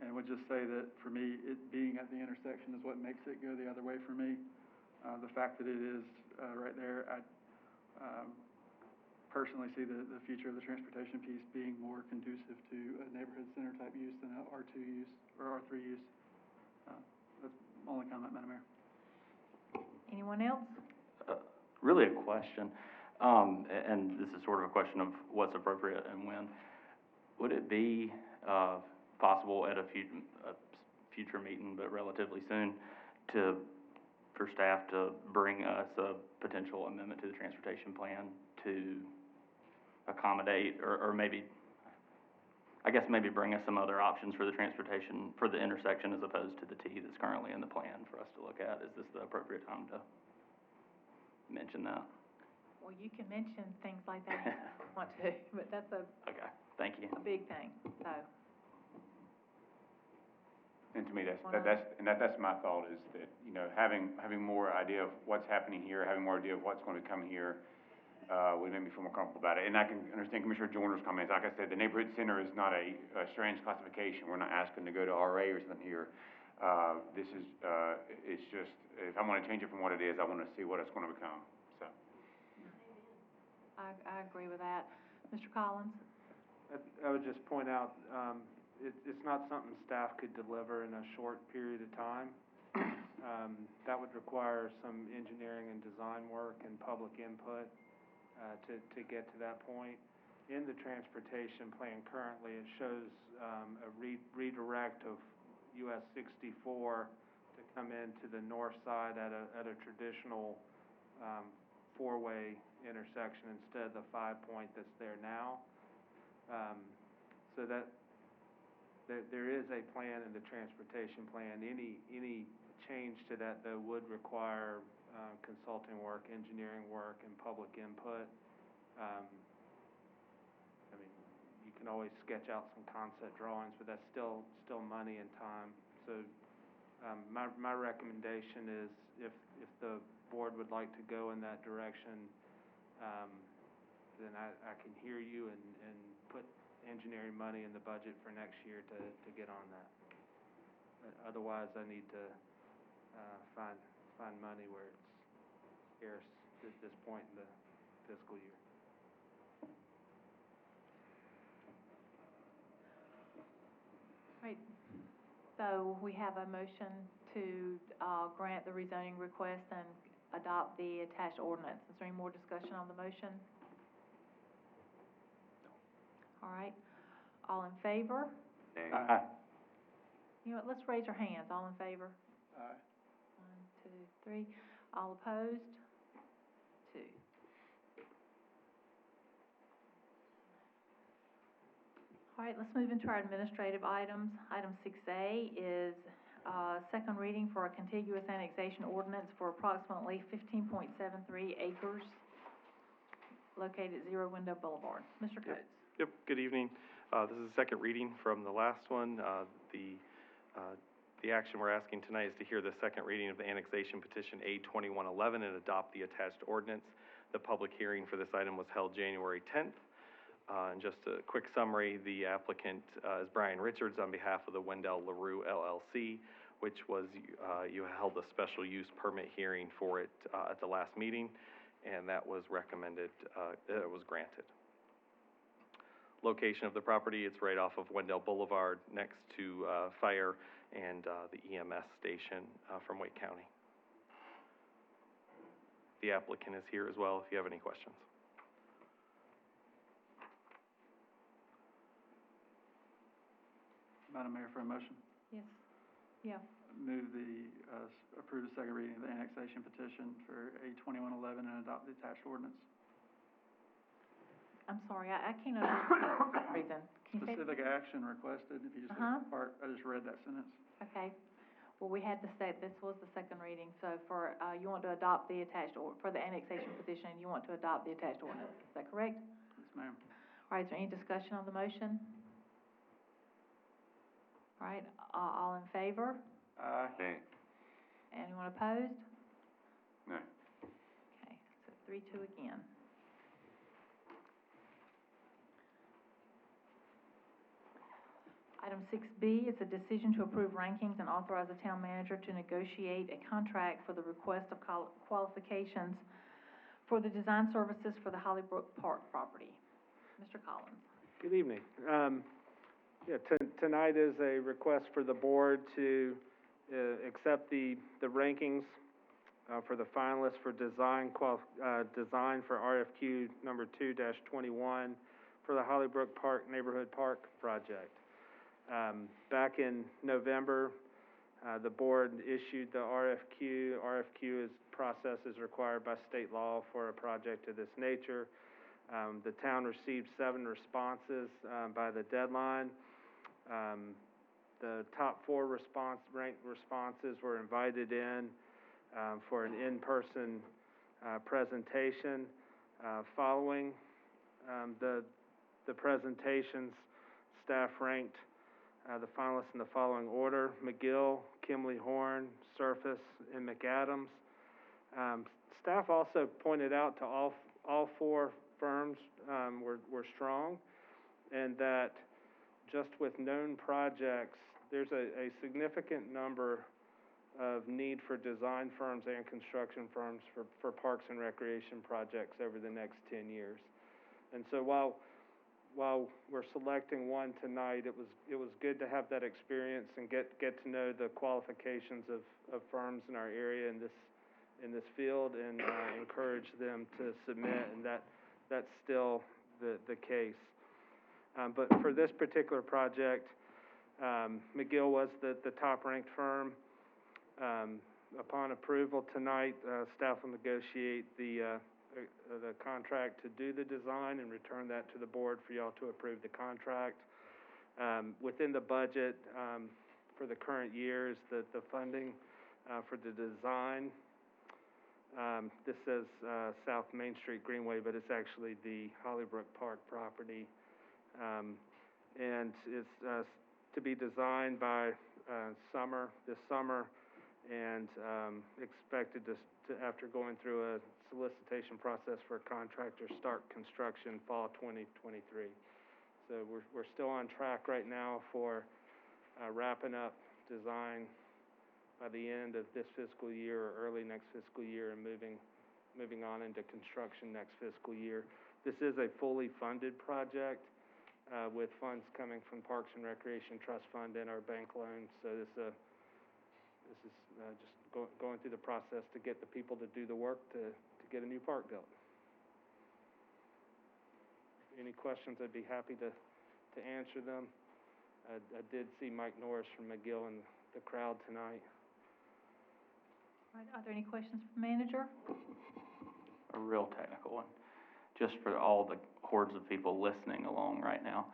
And would just say that for me, it being at the intersection is what makes it go the other way for me. The fact that it is, right there, I, personally see the future of the transportation piece being more conducive to a neighborhood center type use than a R2 use or R3 use. That's my only comment, Madam Mayor. Anyone else? Really a question, and this is sort of a question of what's appropriate and when. Would it be possible at a future meeting, but relatively soon, for staff to bring us a potential amendment to the transportation plan to accommodate, or maybe, I guess maybe bring us some other options for the transportation, for the intersection as opposed to the T that's currently in the plan for us to look at? Is this the appropriate time to mention that? Well, you can mention things like that if you want to, but that's Okay, thank you. a big thing, so. And to me, that's my thought is that, you know, having more idea of what's happening here, having more idea of what's going to come here, would make me feel more comfortable about it. And I can understand Commissioner Joyner's comments. Like I said, the neighborhood center is not a strange classification. We're not asking to go to RA or something here. This is, it's just, if I want to change it from what it is, I want to see what it's going to become, so. I agree with that. Mr. Collins? I would just point out, it's not something staff could deliver in a short period of time. That would require some engineering and design work and public input, to get to that point. In the transportation plan currently, it shows, a redirect of US 64 to come into the north side at a traditional, four-way intersection instead of the 5-point that's there now. So that, there is a plan in the transportation plan. Any change to that, though, would require, consulting work, engineering work, and public input. I mean, you can always sketch out some concept drawings, but that's still money and time. So, my recommendation is, if the board would like to go in that direction, then I can hear you and put engineering money in the budget for next year to get on that. But otherwise, I need to, find money where it's scarce at this point in the fiscal year. Right, so we have a motion to, grant the rezoning request and adopt the attached ordinance. Is there any more discussion on the motion? All right, all in favor? Aye. You know what, let's raise our hands, all in favor? Aye. 1, 2, 3. All opposed? 2. All right, let's move into our administrative items. Item 6A is, second reading for a contiguous annexation ordinance for approximately 15.73 acres located at 0 Wendell Boulevard. Mr. Coates. Yep, good evening. This is the second reading from the last one. The action we're asking tonight is to hear the second reading of the annexation petition A2111 and adopt the attached ordinance. The public hearing for this item was held January 10th. And just a quick summary, the applicant is Brian Richards on behalf of the Wendell LaRue LLC, which was, you held a special use permit hearing for it at the last meeting, and that was recommended, it was granted. Location of the property, it's right off of Wendell Boulevard next to fire and the EMS station from Wake County. The applicant is here as well if you have any questions. Madam Mayor, for a motion. Yes. Yeah. Move the, approve the second reading of the annexation petition for A2111 and adopt the attached ordinance. I'm sorry, I can't understand the reason. Can you say it Specific again? action requested, if you just look at the part, I just read that sentence. Okay. Well, we had to say this was the second reading, so for, you want to adopt the attached, for the annexation petition, you want to adopt the attached ordinance. Is that correct? Yes, ma'am. All right, is there any discussion on the motion? All right, all in favor? Aye. Anyone opposed? No. Okay, so 3-2 again. Item 6B is a decision to approve rankings and authorize the town manager to negotiate a contract for the request of qualifications for the design services for the Hollybrook Park property. Mr. Collins. Good evening. Tonight is a request for the board to accept the rankings for the finalists for design for RFQ number 2-21 for the Hollybrook Park Neighborhood Park project. Back in November, the board issued the RFQ. RFQ process is required by state law for a project of this nature. The town received 7 responses by the deadline. The top 4 ranked responses were invited in for an in-person presentation. Following the presentations, staff ranked the finalists in the following order: McGill, Kimley Horn, Surface, and McAdams. Staff also pointed out to all 4 firms were strong, and that just with known projects, there's a significant number of need for design firms and construction firms for parks and recreation projects over the next 10 years. And so while while we're selecting one tonight, it was good to have that experience and get to know the qualifications of firms in our area in this field, and encourage them to submit, and that's still the case. But for this particular project, McGill was the top-ranked firm. Upon approval tonight, staff will negotiate the contract to do the design and return that to the board for y'all to approve the contract. Within the budget for the current year is the funding for the design. This says South Main Street Greenway, but it's actually the Hollybrook Park property. And it's to be designed by this summer, and expected to, after going through a solicitation process for a contractor, start construction fall 2023. So we're still on track right now for wrapping up design by the end of this fiscal year or early next fiscal year, and moving on into construction next fiscal year. This is a fully funded project with funds coming from Parks and Recreation Trust Fund and our bank loans. So this is just going through the process to get the people to do the work to get a new park built. Any questions, I'd be happy to answer them. I did see Mike Norris from McGill in the crowd tonight. All right, are there any questions for the manager? A real technical one, just for all the hordes of people listening along right now.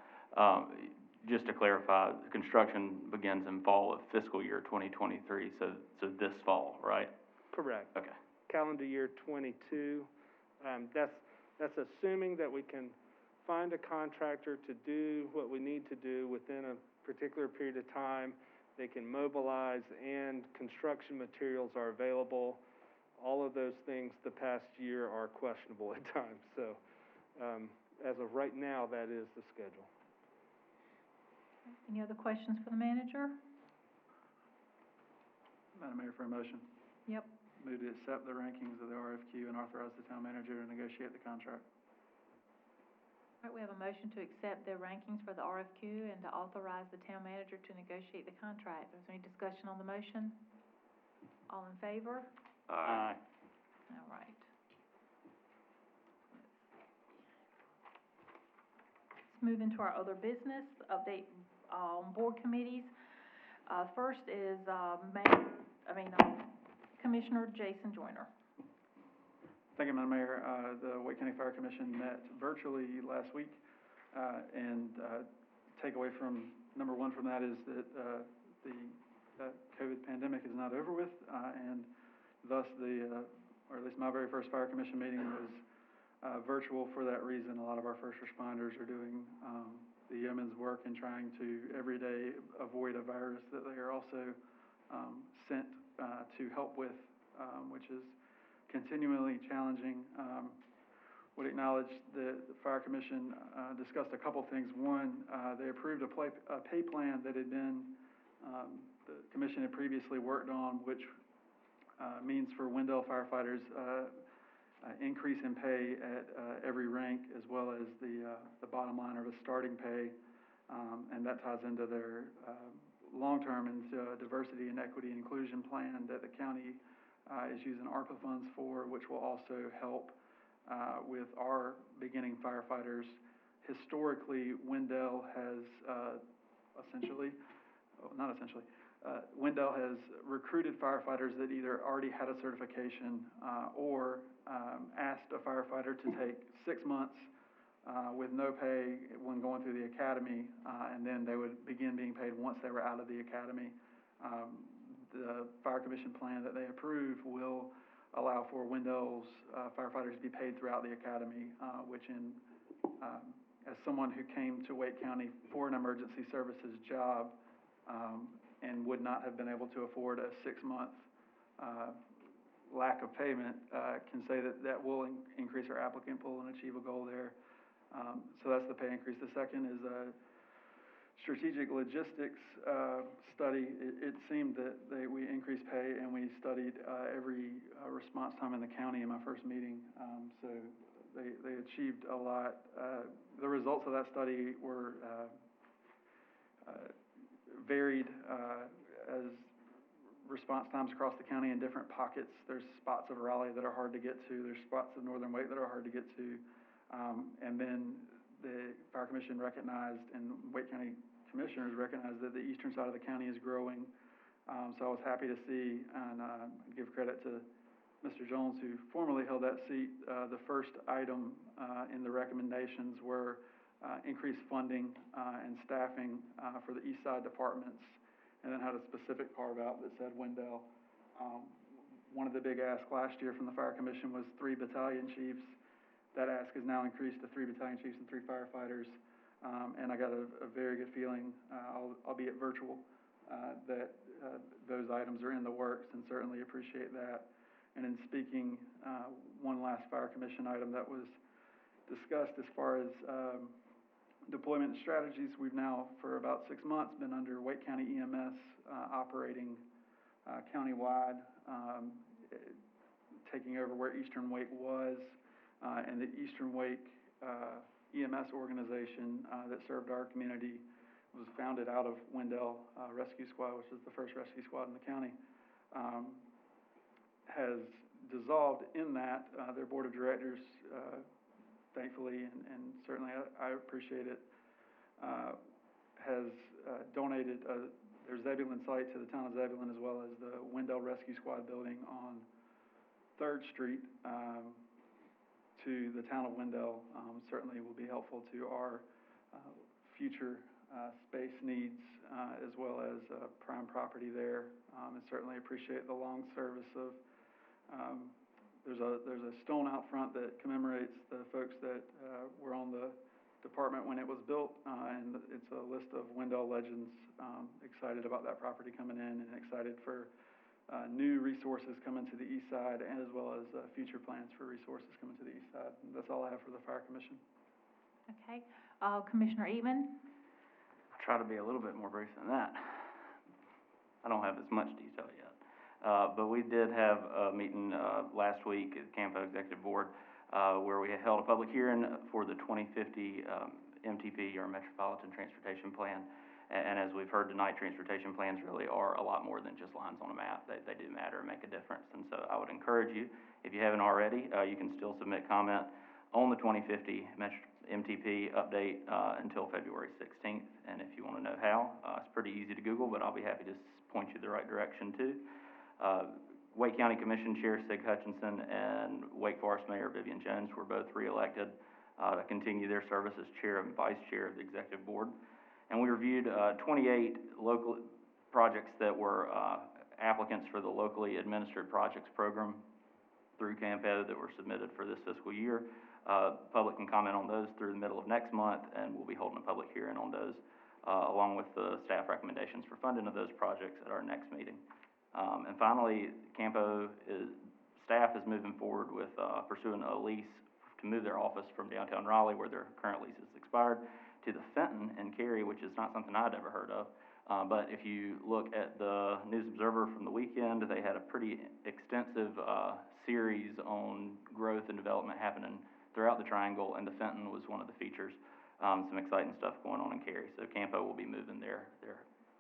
Just to clarify, the construction begins in fall of fiscal year 2023, so this fall, right? Correct. Okay. Calendar year 22. That's assuming that we can find a contractor to do what we need to do within a particular period of time. They can mobilize, and construction materials are available. All of those things the past year are questionable at times. So as of right now, that is the schedule. Any other questions for the manager? Madam Mayor, for a motion. Yep. Move to accept the rankings of the RFQ and authorize the town manager to negotiate the contract. All right, we have a motion to accept the rankings for the RFQ and to authorize the town manager to negotiate the contract. Is there any discussion on the motion? All in favor? Aye. All right. Let's move into our other business, update on board committees. First is Commissioner Jason Joyner. Thank you, Madam Mayor. The Wake County Fire Commission met virtually last week, and takeaway from number one from that is that the COVID pandemic is not over with, and thus or at least my very first Fire Commission meeting was virtual for that reason. A lot of our first responders are doing the yeoman's work and trying to every day avoid a virus that they are also sent to help with, which is continually challenging. Would acknowledge the Fire Commission discussed a couple things. One, they approved a pay plan that had been, the Commission had previously worked on, which means for Wendell firefighters, increase in pay at every rank, as well as the bottom line, or the starting pay, and that ties into their long-term diversity and equity inclusion plan that the county is using ARPA funds for, which will also help with our beginning firefighters. Historically, Wendell has Wendell has recruited firefighters that either already had a certification or asked a firefighter to take 6 months with no pay when going through the academy, and then they would begin being paid once they were out of the academy. The Fire Commission plan that they approve will allow for Wendell's firefighters to be paid throughout the academy, which as someone who came to Wake County for an emergency services job and would not have been able to afford a 6-month lack of payment, can say that will increase our applicant pool and achieve a goal there. So that's the pay increase. The second is a strategic logistics study. It seemed that we increased pay, and we studied every response time in the county in my first meeting. So They achieved a lot. The results of that study were varied as response times across the county in different pockets. There's spots of Raleigh that are hard to get to. There's spots of northern Wake that are hard to get to. And then the Fire Commission recognized, and Wake County Commissioners recognized, that the eastern side of the county is growing. So I was happy to see, and give credit to Mr. Jones, who formerly held that seat. The first item in the recommendations were increased funding and staffing for the east side departments, and then had a specific carve out that said Wendell. One of the big asks last year from the Fire Commission was 3 battalion chiefs. That ask is now increased to 3 battalion chiefs and 3 firefighters. And I got a very good feeling, albeit virtual, that those items are in the works, and certainly appreciate that. And in speaking, one last Fire Commission item that was discussed as far as deployment strategies, we've now, for about 6 months, been under Wake County EMS operating countywide, taking over where Eastern Wake was, and the Eastern Wake EMS organization that served our community was founded out of Wendell Rescue Squad, which is the first rescue squad in the county. Has dissolved in that. Their board of directors, thankfully, and certainly I appreciate it, has donated their Zebulon site to the town of Zebulon, as well as the Wendell Rescue Squad building on 3rd Street to the town of Wendell. Certainly will be helpful to our future space needs, as well as prime property there. And certainly appreciate the long service of there's a stone out front that commemorates the folks that were on the department when it was built, and it's a list of Wendell legends. Excited about that property coming in, and excited for new resources coming to the east side, and as well as future plans for resources coming to the east side. And that's all I have for the Fire Commission. Okay, Commissioner Eatman? I'll try to be a little bit more brief than that. I don't have as much detail yet. But we did have a meeting last week at Campo Executive Board where we held a public hearing for the 2050 MTP, or Metropolitan Transportation Plan. And as we've heard tonight, transportation plans really are a lot more than just lines on a map. They do matter and make a difference. And so I would encourage you, if you haven't already, you can still submit comment on the 2050 MTP update until February 16th. And if you want to know how, it's pretty easy to Google, but I'll be happy to point you the right direction too. Wake County Commission Chair Sig Hutchinson and Wake Forest Mayor Vivian Jones were both re-elected to continue their service as Chair and Vice Chair of the Executive Board. And we reviewed 28 local projects that were applicants for the Locally Administered Projects Program through CAMPO that were submitted for this fiscal year. Public can comment on those through the middle of next month, and we'll be holding a public hearing on those, along with the staff recommendations for funding of those projects at our next meeting. And finally, CAMPO staff is moving forward with pursuing a lease to move their office from downtown Raleigh, where their current lease is expired, to the Fenton in Cary, which is not something I'd ever heard of. But if you look at the News Observer from the weekend, they had a pretty extensive series on growth and development happening throughout the Triangle, and the Fenton was one of the features. Some exciting stuff going on in Cary. So CAMPO will be moving their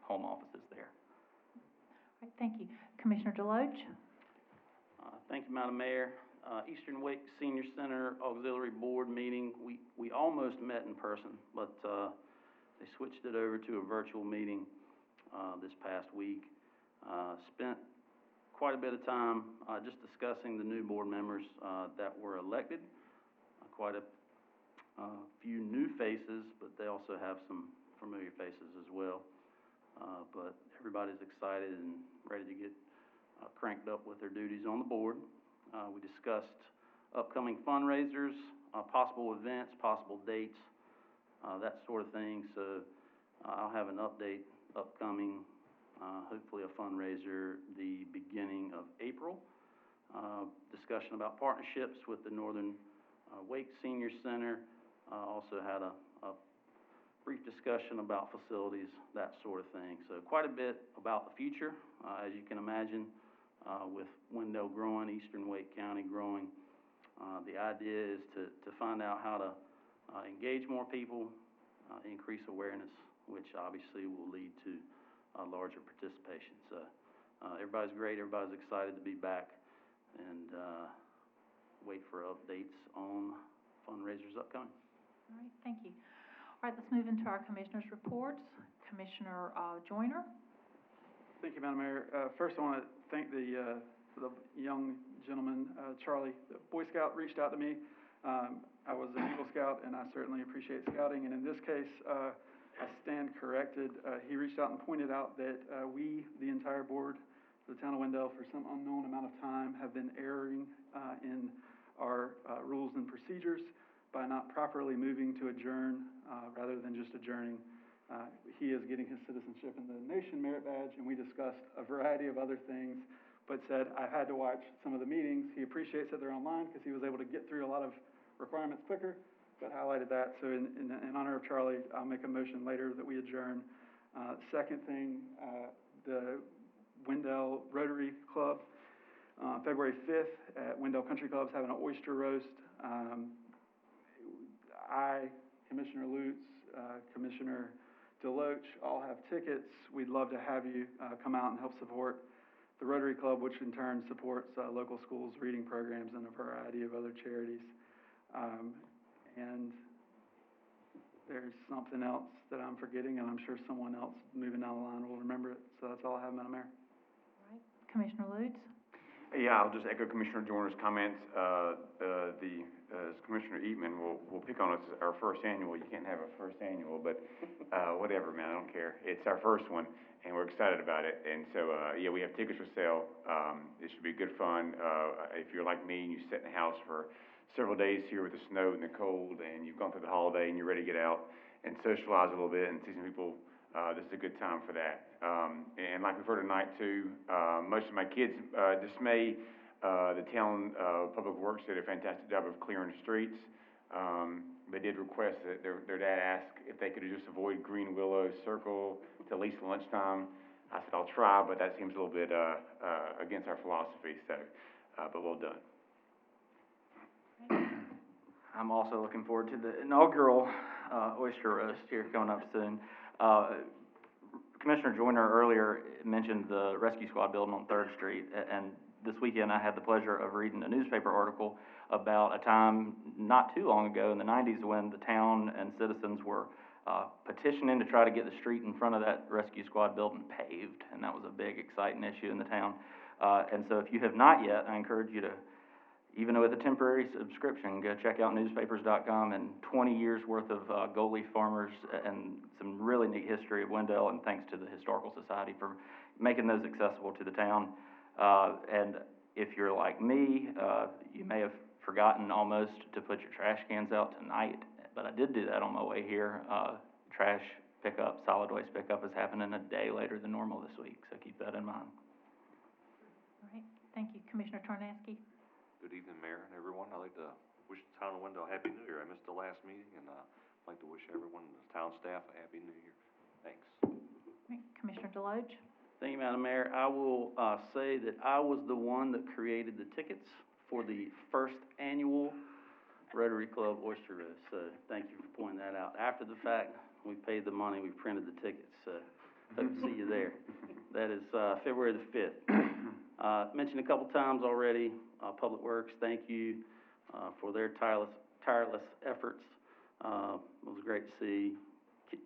home offices there. All right, thank you. Commissioner Deloach? Thank you, Madam Mayor. Eastern Wake Senior Center Auxiliary Board meeting, we almost met in person, but they switched it over to a virtual meeting this past week. Spent quite a bit of time just discussing the new board members that were elected. Quite a few new faces, but they also have some familiar faces as well. But everybody's excited and ready to get cranked up with their duties on the board. We discussed upcoming fundraisers, possible events, possible dates, that sort of thing. So I'll have an update upcoming, hopefully a fundraiser the beginning of April. Discussion about partnerships with the Northern Wake Senior Center. Also had a brief discussion about facilities, that sort of thing. So quite a bit about the future, as you can imagine, with Wendell growing, Eastern Wake County growing. The idea is to find out how to engage more people, increase awareness, which obviously will lead to larger participation. So everybody's great, everybody's excited to be back, and wait for updates on fundraisers upcoming. All right, thank you. All right, let's move into our commissioners' reports. Commissioner Joyner. Thank you, Madam Mayor. First, I want to thank the young gentleman, Charlie. The Boy Scout reached out to me. I was an Eagle Scout, and I certainly appreciate scouting. And in this case, I stand corrected. He reached out and pointed out that we, the entire board, the town of Wendell, for some unknown amount of time, have been erring in our rules and procedures by not properly moving to adjourn rather than just adjourning. He is getting his citizenship in the nation merit badge, and we discussed a variety of other things, but said I had to watch some of the meetings. He appreciates that they're online because he was able to get through a lot of requirements quicker, but highlighted that. So in honor of Charlie, I'll make a motion later that we adjourn. Second thing, the Wendell Rotary Club, February 5th at Wendell Country Club is having an oyster roast. I, Commissioner Lutz, Commissioner Deloach all have tickets. We'd love to have you come out and help support the Rotary Club, which in turn supports local schools' reading programs and a variety of other charities. And there's something else that I'm forgetting, and I'm sure someone else moving down the line will remember it. So that's all I have, Madam Mayor. All right, Commissioner Lutz. Yeah, I'll just echo Commissioner Joyner's comments. Commissioner Eatman will pick on us as our first annual. You can't have a first annual, but whatever, man, I don't care. It's our first one, and we're excited about it. And so, yeah, we have tickets for sale. It should be good fun. If you're like me and you sit in the house for several days here with the snow and the cold, and you've gone through the holiday and you're ready to get out and socialize a little bit and see some people, this is a good time for that. And like we've heard tonight too, much to my kids' dismay, the town public works did a fantastic job of clearing the streets. They did request that their dad asked if they could just avoid Green Willow Circle till at least lunchtime. I said I'll try, but that seems a little bit against our philosophy. So, but well done. I'm also looking forward to the inaugural oyster roast here coming up soon. Commissioner Joyner earlier mentioned the rescue squad building on 3rd Street, and this weekend I had the pleasure of reading a newspaper article about a time not too long ago in the 90s when the town and citizens were petitioning to try to get the street in front of that rescue squad building paved, and that was a big, exciting issue in the town. And so if you have not yet, I encourage you to, even with a temporary subscription, go check out newspapers.com, and 20 years worth of gold leaf farmers and some really neat history of Wendell, and thanks to the Historical Society for making those accessible to the town. And if you're like me, you may have forgotten almost to put your trash cans out tonight, but I did do that on my way here. Trash pickup, solid waste pickup is happening a day later than normal this week, so keep that in mind. All right, thank you. Commissioner Tarnaski. Good evening, Mayor and everyone. I'd like to wish the town of Wendell a Happy New Year. I missed the last meeting, and I'd like to wish everyone in the town staff a Happy New Year. Thanks. All right, Commissioner Deloach. Thank you, Madam Mayor. I will say that I was the one that created the tickets for the first annual Rotary Club Oyster Roast, so thank you for pointing that out. After the fact, we paid the money, we printed the tickets, so hope to see you there. That is February the 5th. Mentioned a couple times already, Public Works, thank you for their tireless efforts. It was great to see.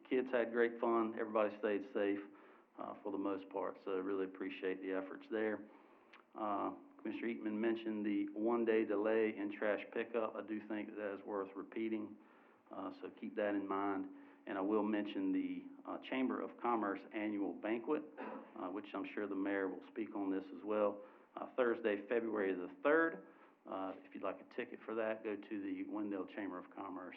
Kids had great fun, everybody stayed safe for the most part, so really appreciate the efforts there. Commissioner Eatman mentioned the one-day delay in trash pickup. I do think that is worth repeating, so keep that in mind. And I will mention the Chamber of Commerce annual banquet, which I'm sure the mayor will speak on this as well. Thursday, February the 3rd. If you'd like a ticket for that, go to the Wendell Chamber of Commerce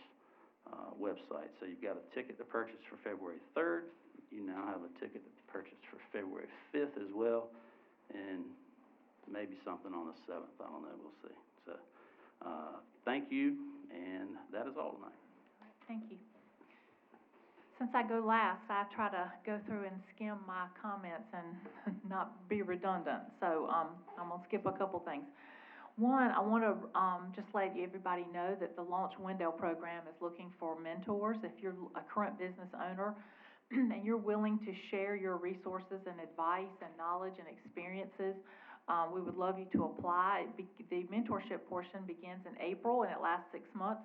website. So you've got a ticket to purchase for February 3rd. You now have a ticket to purchase for February 5th as well, and maybe something on the 7th. I don't know. We'll see. So thank you, and that is all tonight. All right, thank you. Since I go last, I try to go through and skim my comments and not be redundant. So I'm going to skip a couple things. One, I want to just let everybody know that the Launch Wendell program is looking for mentors. If you're a current business owner and you're willing to share your resources and advice and knowledge and experiences, we would love you to apply. The mentorship portion begins in April and it lasts 6 months.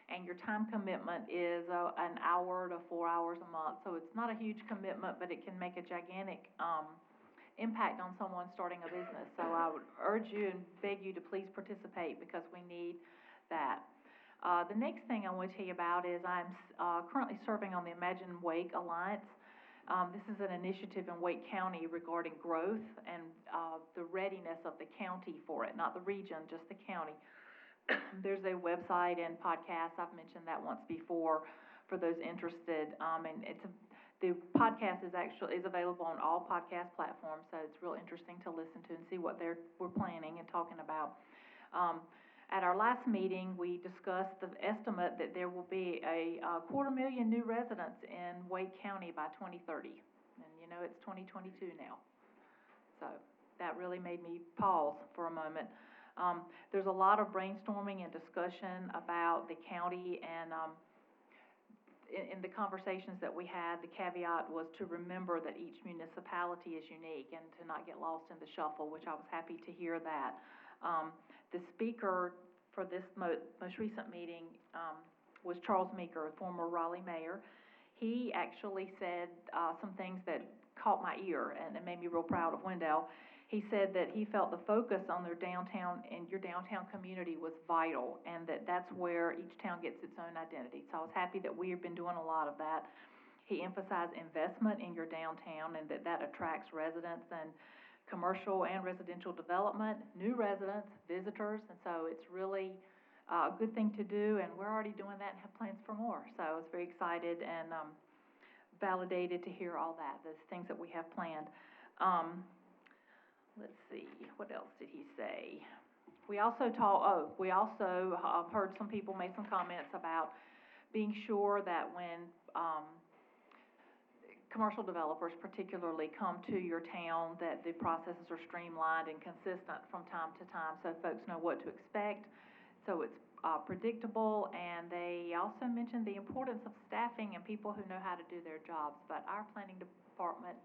And your time commitment is an hour to 4 hours a month. So it's not a huge commitment, but it can make a gigantic impact on someone starting a business. So I would urge you and beg you to please participate because we need that. The next thing I want to tell you about is I'm currently serving on the Imagine Wake Alliance. This is an initiative in Wake County regarding growth and the readiness of the county for it, not the region, just the county. There's a website and podcast. I've mentioned that once before for those interested. And the podcast is available on all podcast platforms, so it's real interesting to listen to and see what we're planning and talking about. At our last meeting, we discussed the estimate that there will be a 250,000 new residents in Wake County by 2030. And you know, it's 2022 now. So that really made me pause for a moment. There's a lot of brainstorming and discussion about the county, and in the conversations that we had, the caveat was to remember that each municipality is unique and to not get lost in the shuffle, which I was happy to hear that. The speaker for this most recent meeting was Charles Meeker, former Raleigh mayor. He actually said some things that caught my ear and made me real proud of Wendell. He said that he felt the focus on their downtown and your downtown community was vital, and that's where each town gets its own identity. So I was happy that we have been doing a lot of that. He emphasized investment in your downtown and that attracts residents and commercial and residential development, new residents, visitors, and so it's really a good thing to do, and we're already doing that and have plans for more. So I was very excited and validated to hear all that, those things that we have planned. Let's see, what else did he say? We also heard some people make some comments about being sure that when commercial developers particularly come to your town, that the processes are streamlined and consistent from time to time so folks know what to expect, so it's predictable. And they also mentioned the importance of staffing and people who know how to do their jobs. But our planning department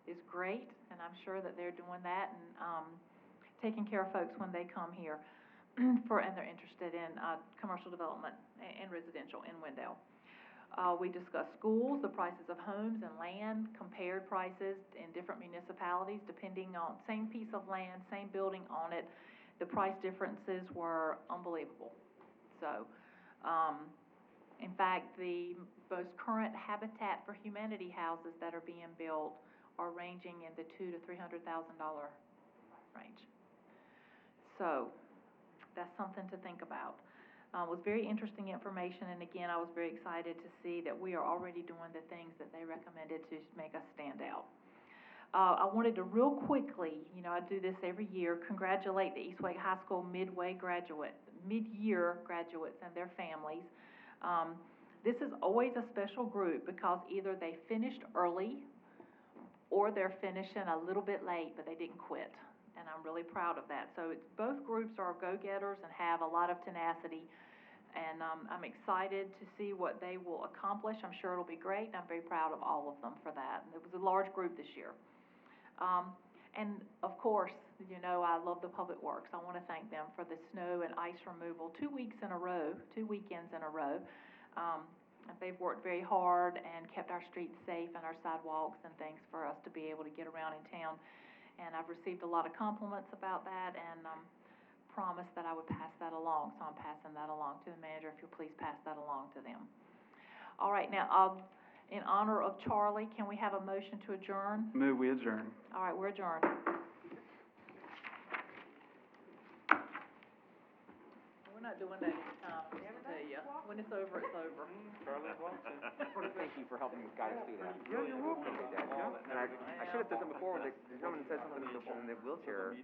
is great, and I'm sure that they're doing that and taking care of folks when they come here and they're interested in commercial development and residential in Wendell. We discussed schools, the prices of homes and land, compared prices in different municipalities depending on same piece of land, same building on it. The price differences were unbelievable. So, in fact, the most current Habitat for Humanity houses that are being built are ranging in the $200,000 to $300,000 range. So that's something to think about. It was very interesting information, and again, I was very excited to see that we are already doing the things that they recommended to make us stand out. I wanted to real quickly, you know, I do this every year, congratulate the East Wake High School mid-year graduates and their families. This is always a special group because either they finished early or they're finishing a little bit late, but they didn't quit. And I'm really proud of that. So both groups are go-getters and have a lot of tenacity. And I'm excited to see what they will accomplish. I'm sure it'll be great. And I'm very proud of all of them for that. And it was a large group this year. And of course, you know, I love the Public Works. I want to thank them for the snow and ice removal 2 weeks in a row, 2 weekends in a row. They've worked very hard and kept our streets safe and our sidewalks and things for us to be able to get around in town. And I've received a lot of compliments about that and promised that I would pass that along. So I'm passing that along to the manager. If you'll please pass that along to them. All right, now, in honor of Charlie, can we have a motion to adjourn? Move we adjourn. All right, we're adjourned. We're not doing that anytime, I'm just gonna tell you. When it's over, it's over. Charlie's watching. I just want to thank you for helping guide us through that. Yeah, you're welcome. And I should have said something before when the gentleman said something in the wheelchair.